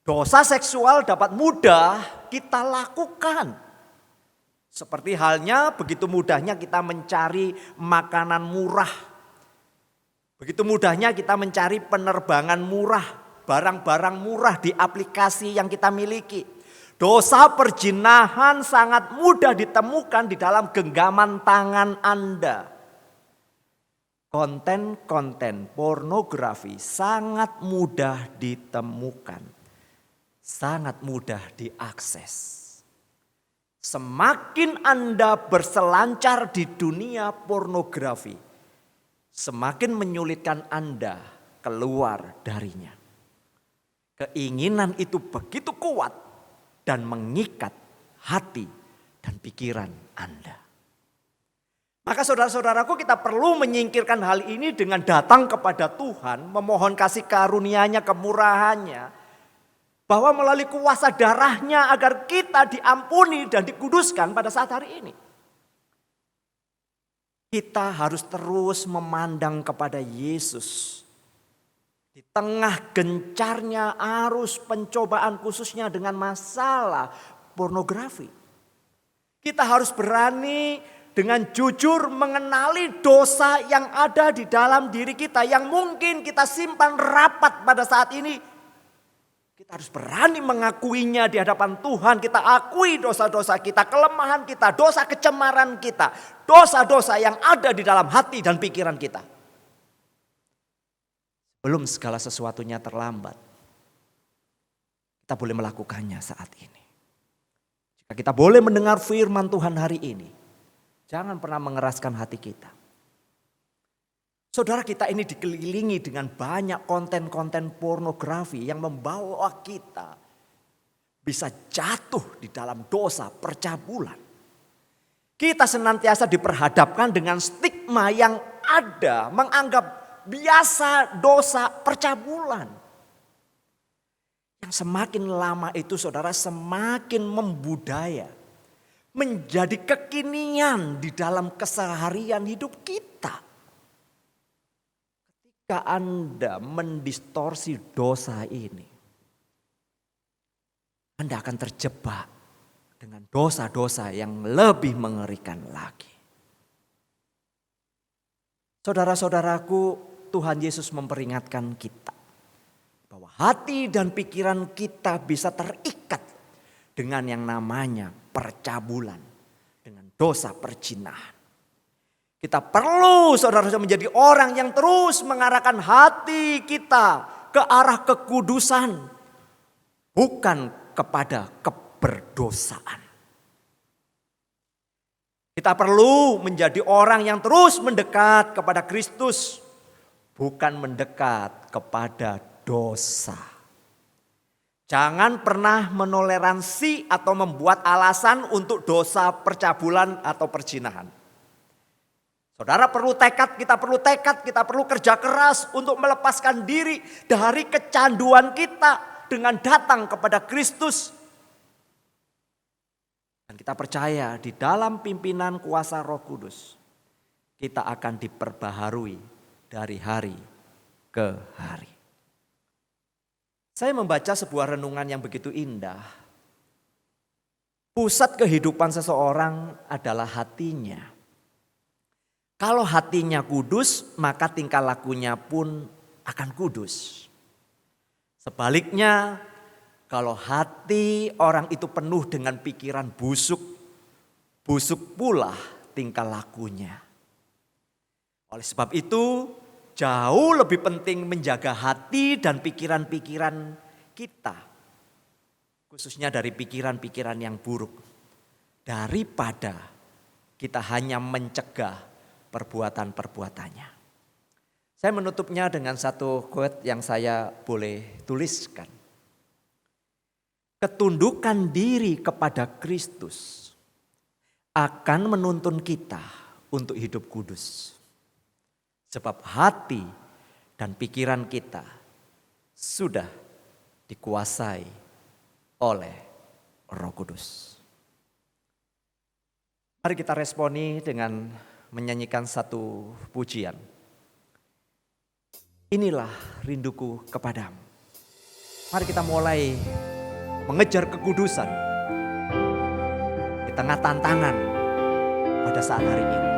Dosa seksual dapat mudah kita lakukan. Seperti halnya begitu mudahnya kita mencari makanan murah. Begitu mudahnya kita mencari penerbangan murah, barang-barang murah di aplikasi yang kita miliki. Dosa perzinahan sangat mudah ditemukan di dalam genggaman tangan Anda. Konten-konten pornografi sangat mudah ditemukan, sangat mudah diakses. Semakin Anda berselancar di dunia pornografi, semakin menyulitkan Anda keluar darinya. Keinginan itu begitu kuat dan mengikat hati dan pikiran Anda. Maka saudara-saudaraku, kita perlu menyingkirkan hal ini dengan datang kepada Tuhan, memohon kasih karunia-Nya, kemurahan-Nya, bahwa melalui kuasa darah-Nya agar kita diampuni dan dikuduskan pada saat hari ini. Kita harus terus memandang kepada Yesus. Di tengah gencarnya arus pencobaan khususnya dengan masalah pornografi. Kita harus berani dengan jujur mengenali dosa yang ada di dalam diri kita. Yang mungkin kita simpan rapat pada saat ini. Kita harus berani mengakuinya di hadapan Tuhan. Kita akui dosa-dosa kita, kelemahan kita, dosa kecemaran kita. Dosa-dosa yang ada di dalam hati dan pikiran kita. Belum segala sesuatunya terlambat. Kita boleh melakukannya saat ini. Jika kita boleh mendengar firman Tuhan hari ini, jangan pernah mengeraskan hati kita. Saudara, kita ini dikelilingi dengan banyak konten-konten pornografi yang membawa kita bisa jatuh di dalam dosa percabulan. Kita senantiasa diperhadapkan dengan stigma yang ada, menganggap biasa dosa percabulan. Yang semakin lama itu saudara semakin membudaya. Menjadi kekinian di dalam keseharian hidup kita. Ketika Anda mendistorsi dosa ini, Anda akan terjebak dengan dosa-dosa yang lebih mengerikan lagi. Saudara-saudaraku, Tuhan Yesus memperingatkan kita bahwa hati dan pikiran kita bisa terikat dengan yang namanya percabulan, dengan dosa perzinahan. Kita perlu saudara-saudara menjadi orang yang terus mengarahkan hati kita ke arah kekudusan, bukan kepada keberdosaan. Kita perlu menjadi orang yang terus mendekat kepada Kristus, bukan mendekat kepada dosa. Jangan pernah menoleransi atau membuat alasan untuk dosa percabulan atau perzinahan. Saudara perlu tekad, kita perlu kerja keras untuk melepaskan diri dari kecanduan kita dengan datang kepada Kristus. Dan kita percaya di dalam pimpinan kuasa Roh Kudus, kita akan diperbaharui dari hari ke hari. Saya membaca sebuah renungan yang begitu indah. Pusat kehidupan seseorang adalah hatinya. Kalau hatinya kudus, maka tingkah lakunya pun akan kudus. Sebaliknya, kalau hati orang itu penuh dengan pikiran busuk, busuk pula tingkah lakunya. Oleh sebab itu, jauh lebih penting menjaga hati dan pikiran-pikiran kita. Khususnya dari pikiran-pikiran yang buruk. Daripada kita hanya mencegah perbuatan-perbuatannya. Saya menutupnya dengan satu quote yang saya boleh tuliskan. Ketundukan diri kepada Kristus akan menuntun kita untuk hidup kudus. Sebab hati dan pikiran kita sudah dikuasai oleh Roh Kudus. Mari kita responi dengan menyanyikan satu pujian. Inilah rinduku kepadamu. Mari kita mulai mengejar kekudusan di tengah tantangan pada saat hari ini.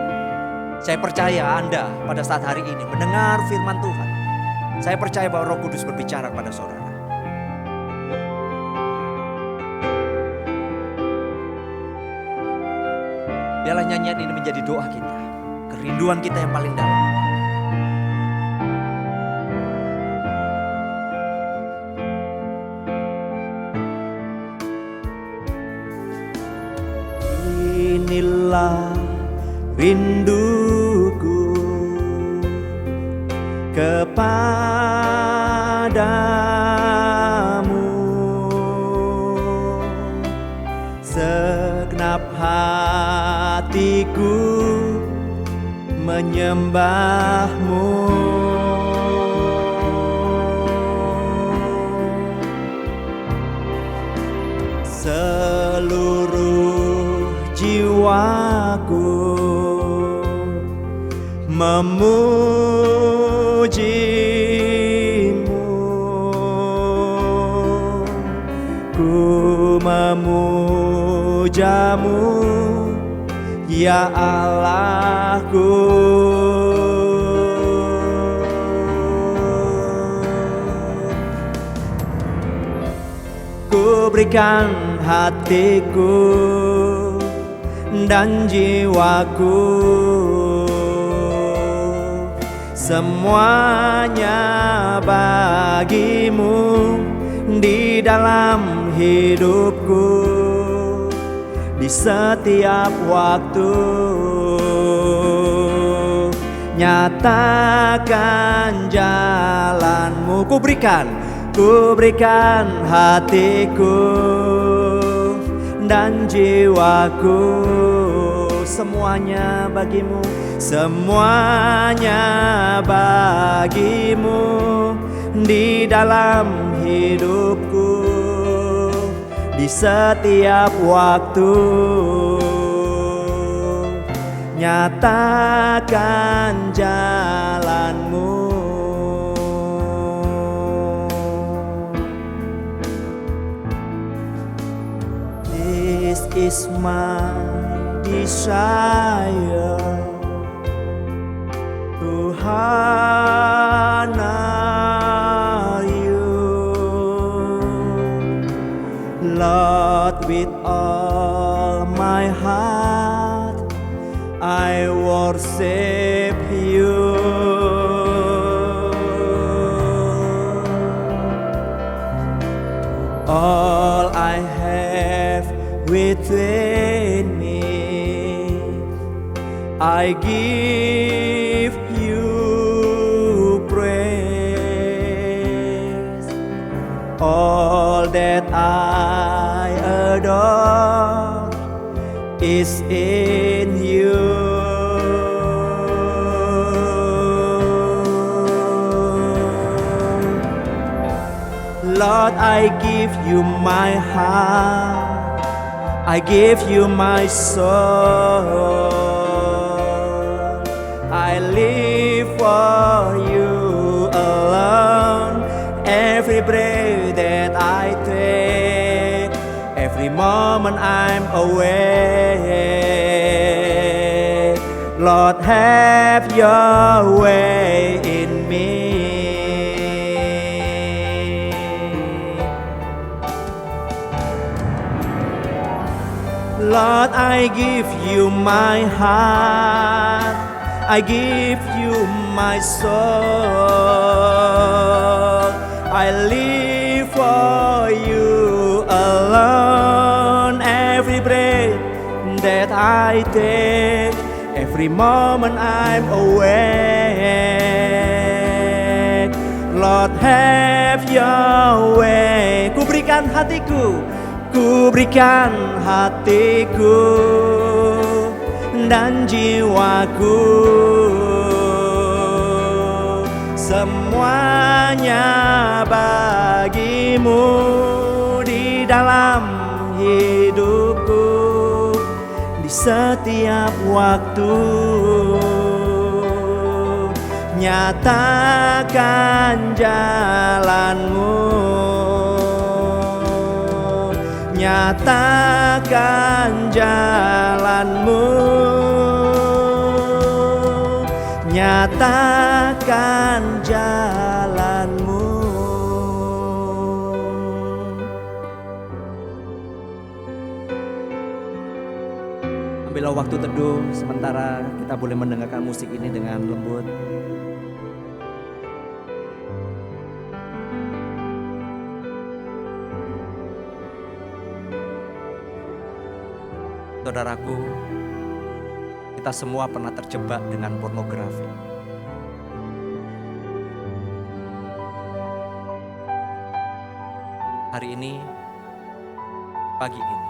Saya percaya Anda pada saat hari ini mendengar firman Tuhan. Saya percaya bahwa Roh Kudus berbicara kepada saudara. Biarlah nyanyian ini menjadi doa kita, kerinduan kita yang paling dalam. Inilah rinduku kepadamu, segenap hatiku menyembahmu. Seluruh jiwaku memujimu, ku memujamu ya Allahku. Ku berikan hatiku dan jiwaku, semuanya bagimu di dalam hidupku, di setiap waktu. Nyatakan jalanmu, ku berikan hatiku dan jiwaku, semuanya bagimu, semuanya bagimu di dalam hidupku, di setiap waktu. Nyatakan jalanmu. This is my desire to honor you, Lord, with all my heart I worship you. All I have within me, I give you praise. All that I adore is in you. Lord, I give you my heart, I give you my soul. I live for you alone. Every breath that I take, every moment I'm awake, Lord, have your way in me. Lord, I give you my heart, I give you my soul. I live for you alone. Every breath that I take, every moment I'm awake, Lord, have your way. Ku berikan hatiku, ku berikan hatiku dan jiwaku, semuanya bagimu di dalam hidupku, di setiap waktu. Nyatakan jalanmu, nyatakan jalanmu. nyatakan jalan-Mu. Ambillah waktu teduh sementara kita boleh mendengarkan musik ini dengan lembut. Saudaraku, kita semua pernah terjebak dengan pornografi. Hari ini, pagi ini,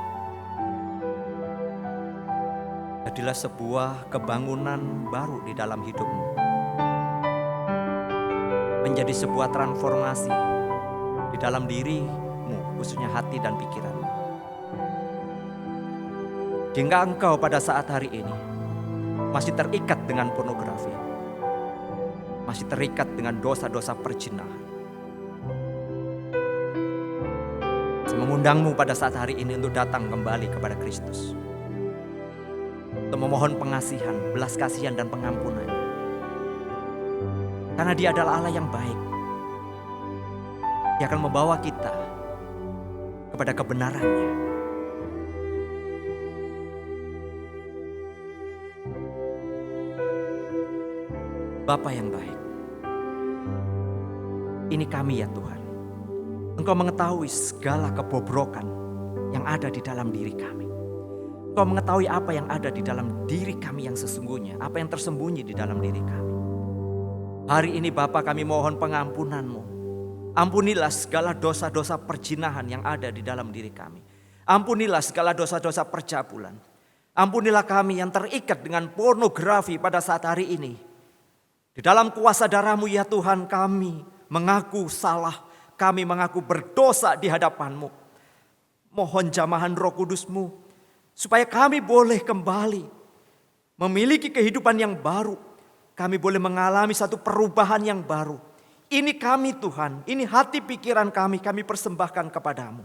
jadilah sebuah kebangunan baru di dalam hidupmu. Menjadi sebuah transformasi di dalam dirimu, khususnya hati dan pikiranmu. Jika engkau pada saat hari ini masih terikat dengan pornografi, masih terikat dengan dosa-dosa perzinahan, saya mengundangmu pada saat hari ini untuk datang kembali kepada Kristus, untuk memohon pengasihan, belas kasihan dan pengampunan. Karena Dia adalah Allah yang baik. Dia akan membawa kita kepada kebenarannya. Bapa yang baik, ini kami ya Tuhan. Engkau mengetahui segala kebobrokan yang ada di dalam diri kami. Engkau mengetahui apa yang ada di dalam diri kami yang sesungguhnya, apa yang tersembunyi di dalam diri kami. Hari ini Bapa, kami mohon pengampunan-Mu. Ampunilah segala dosa-dosa perzinahan yang ada di dalam diri kami. Ampunilah segala dosa-dosa percabulan. Ampunilah kami yang terikat dengan pornografi pada saat hari ini. Di dalam kuasa darah-Mu ya Tuhan, kami mengaku salah, kami mengaku berdosa di hadapan-Mu. Mohon jamahan Roh Kudus-Mu, supaya kami boleh kembali memiliki kehidupan yang baru. Kami boleh mengalami satu perubahan yang baru. Ini kami Tuhan, ini hati pikiran kami persembahkan kepadamu.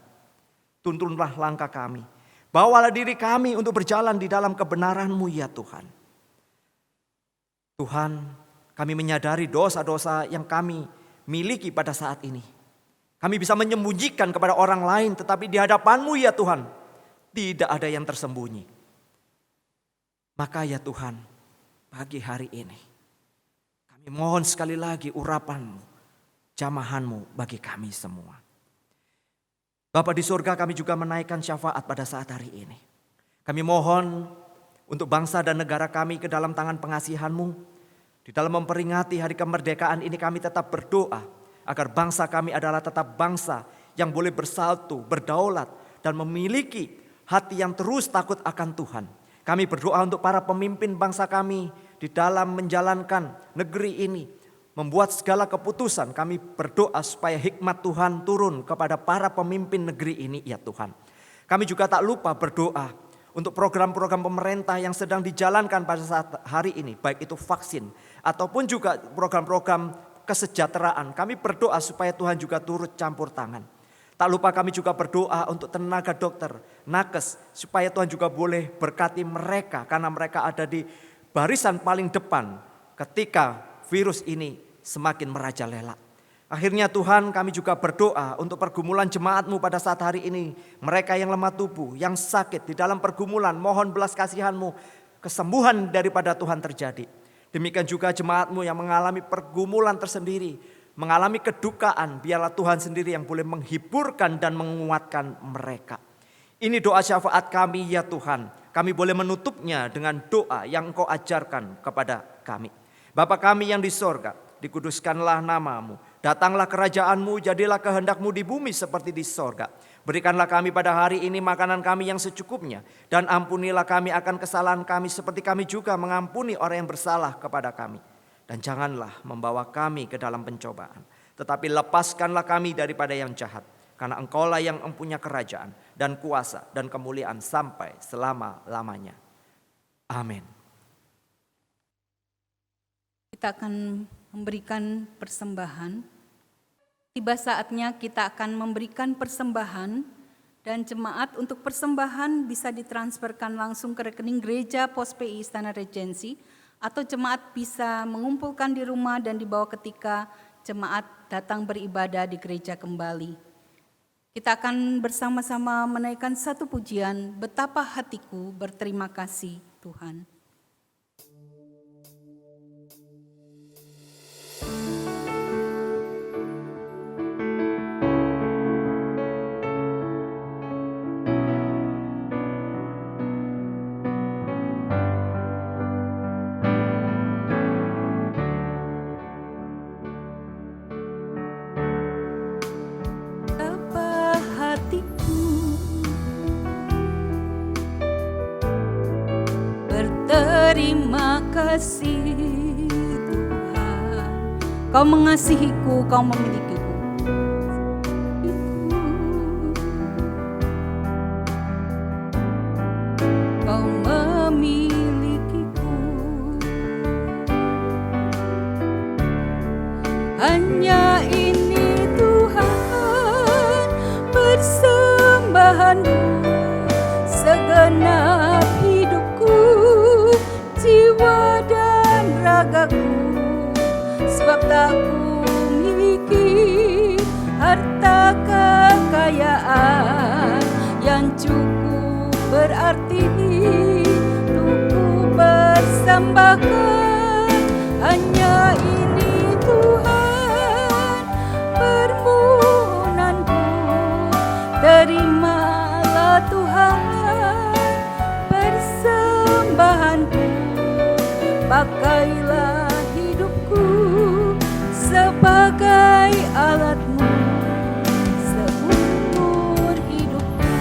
Tuntunlah langkah kami, bawalah diri kami untuk berjalan di dalam kebenaran-Mu ya Tuhan. Tuhan, kami menyadari dosa-dosa yang kami miliki pada saat ini. Kami bisa menyembunyikan kepada orang lain, tetapi di hadapan-Mu ya Tuhan, tidak ada yang tersembunyi. Maka ya Tuhan, pagi hari ini, kami mohon sekali lagi urapan-Mu, jamahan-Mu bagi kami semua. Bapa di surga, kami juga menaikkan syafaat pada saat hari ini. Kami mohon untuk bangsa dan negara kami ke dalam tangan pengasihan-Mu. Di dalam memperingati hari kemerdekaan ini kami tetap berdoa agar bangsa kami adalah tetap bangsa yang boleh bersatu, berdaulat dan memiliki hati yang terus takut akan Tuhan. Kami berdoa untuk para pemimpin bangsa kami di dalam menjalankan negeri ini, membuat segala keputusan. Kami berdoa supaya hikmat Tuhan turun kepada para pemimpin negeri ini ya Tuhan. Kami juga tak lupa berdoa untuk program-program pemerintah yang sedang dijalankan pada saat hari ini, baik itu vaksin ataupun juga program-program kesejahteraan. Kami berdoa supaya Tuhan juga turut campur tangan. Tak lupa kami juga berdoa untuk tenaga dokter, nakes, supaya Tuhan juga boleh berkati mereka karena mereka ada di barisan paling depan ketika virus ini semakin merajalela. Akhirnya Tuhan, kami juga berdoa untuk pergumulan jemaat-Mu pada saat hari ini. Mereka yang lemah tubuh, yang sakit di dalam pergumulan, mohon belas kasihan-Mu, kesembuhan daripada Tuhan terjadi. Demikian juga jemaat-Mu yang mengalami pergumulan tersendiri, mengalami kedukaan, biarlah Tuhan sendiri yang boleh menghiburkan dan menguatkan mereka. Ini doa syafaat kami ya Tuhan. Kami boleh menutupnya dengan doa yang Engkau ajarkan kepada kami. Bapa kami yang di sorga, dikuduskanlah nama-Mu. Datanglah kerajaan-Mu, jadilah kehendak-Mu di bumi seperti di sorga. Berikanlah kami pada hari ini makanan kami yang secukupnya. Dan ampunilah kami akan kesalahan kami seperti kami juga mengampuni orang yang bersalah kepada kami. Dan janganlah membawa kami ke dalam pencobaan. Tetapi lepaskanlah kami daripada yang jahat. Karena Engkaulah yang mempunyai kerajaan dan kuasa dan kemuliaan sampai selama-lamanya. Amin. Kita akan memberikan persembahan. Tiba saatnya kita akan memberikan persembahan dan jemaat untuk persembahan bisa ditransferkan langsung ke rekening gereja Pos PI Istana Regensi atau jemaat bisa mengumpulkan di rumah dan dibawa ketika jemaat datang beribadah di gereja kembali. Kita akan bersama-sama menaikkan satu pujian, betapa hatiku berterima kasih Tuhan. Terima kasih Tuhan, Kau mengasihiku, Kau memilikiku. Kau memilikiku. Hanya ini Tuhan persembahanmu, segenap hidupku, jiwa dan ragaku, sebab tak ku miliki harta kekayaan yang cukup berarti untuk ku persembahkan. Hanya ini Tuhan permohonanku, terimalah Tuhan persembahanku. Pakailah hidupku sebagai alat-Mu seumur hidupku.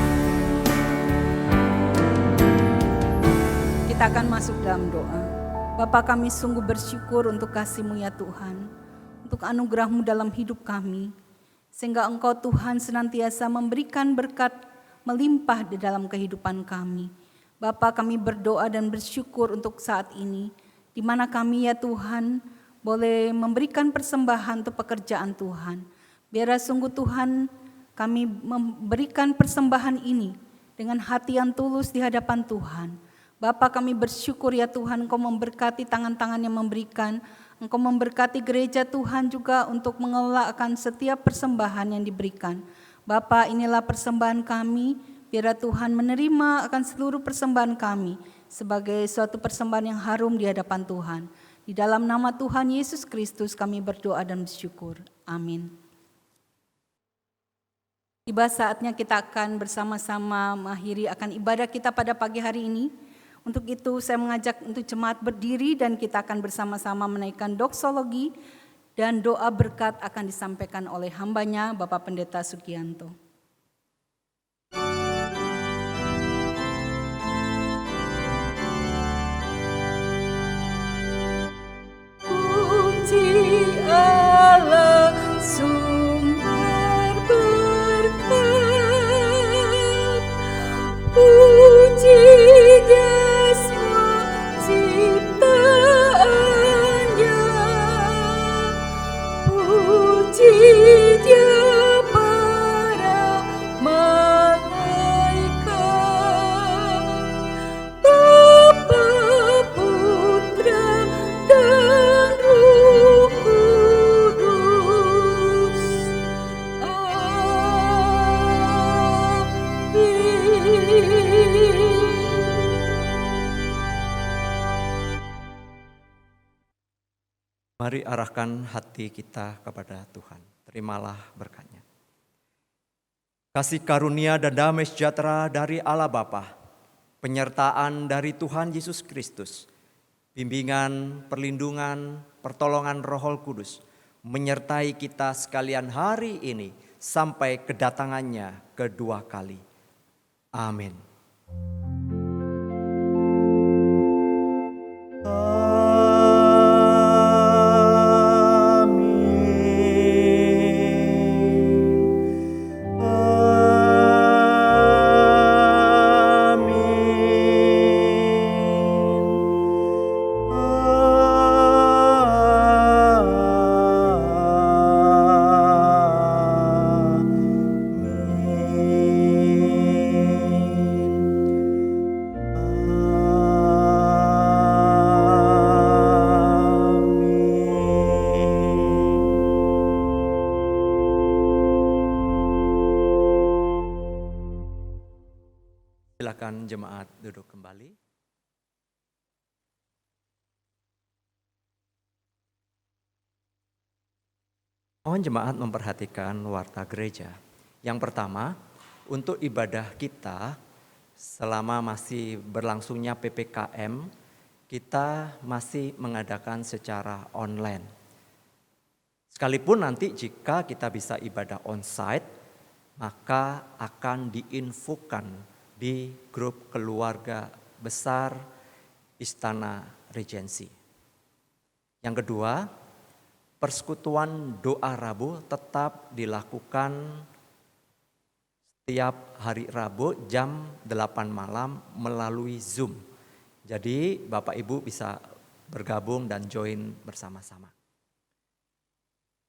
Kita akan masuk dalam doa. Bapa, kami sungguh bersyukur untuk kasih-Mu ya Tuhan, untuk anugerah-Mu dalam hidup kami, sehingga Engkau Tuhan senantiasa memberikan berkat melimpah di dalam kehidupan kami. Bapa, kami berdoa dan bersyukur untuk saat ini, di mana kami ya Tuhan boleh memberikan persembahan untuk pekerjaan Tuhan. Biarlah sungguh Tuhan kami memberikan persembahan ini dengan hati yang tulus di hadapan Tuhan. Bapa, kami bersyukur ya Tuhan, Engkau memberkati tangan-tangan yang memberikan, Engkau memberkati gereja Tuhan juga untuk mengelola akan setiap persembahan yang diberikan. Bapa, inilah persembahan kami, biarlah Tuhan menerima akan seluruh persembahan kami sebagai suatu persembahan yang harum di hadapan Tuhan. Di dalam nama Tuhan Yesus Kristus kami berdoa dan bersyukur. Amin. Tiba saatnya kita akan bersama-sama mengakhiri akan ibadah kita pada pagi hari ini. Untuk itu saya mengajak untuk jemaat berdiri dan kita akan bersama-sama menaikkan doksologi dan doa berkat akan disampaikan oleh hambanya Bapak Pendeta Sugianto. Allah sumber berkat, puji Dia semua ciptaannya, puji Dia para malaikat, Bapa, Putra dan Roh Kudus. Mari arahkan hati kita kepada Tuhan. Terimalah berkat-Nya. Kasih karunia dan damai sejahtera dari Allah Bapa, penyertaan dari Tuhan Yesus Kristus, bimbingan, perlindungan, pertolongan Roh Kudus menyertai kita sekalian hari ini sampai kedatangannya kedua kali. Amin. Silakan jemaat duduk kembali. Mohon jemaat memperhatikan warta gereja. Yang pertama, untuk ibadah kita selama masih berlangsungnya PPKM, kita masih mengadakan secara online. Sekalipun nanti jika kita bisa ibadah onsite, maka akan diinfokan di grup keluarga besar Istana Regency. Yang kedua, persekutuan doa Rabu tetap dilakukan setiap hari Rabu jam 8 malam melalui Zoom. Jadi Bapak Ibu bisa bergabung dan join bersama-sama.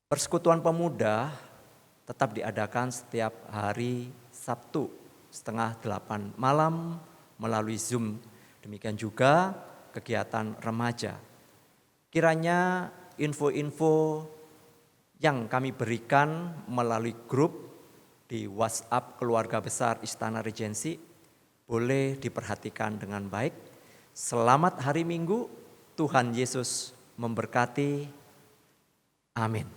Persekutuan pemuda tetap diadakan setiap hari Sabtu setengah 8 malam melalui Zoom. Demikian juga kegiatan remaja. Kiranya info-info yang kami berikan melalui grup di WhatsApp keluarga besar Istana Regency boleh diperhatikan dengan baik. Selamat hari Minggu, Tuhan Yesus memberkati. Amin.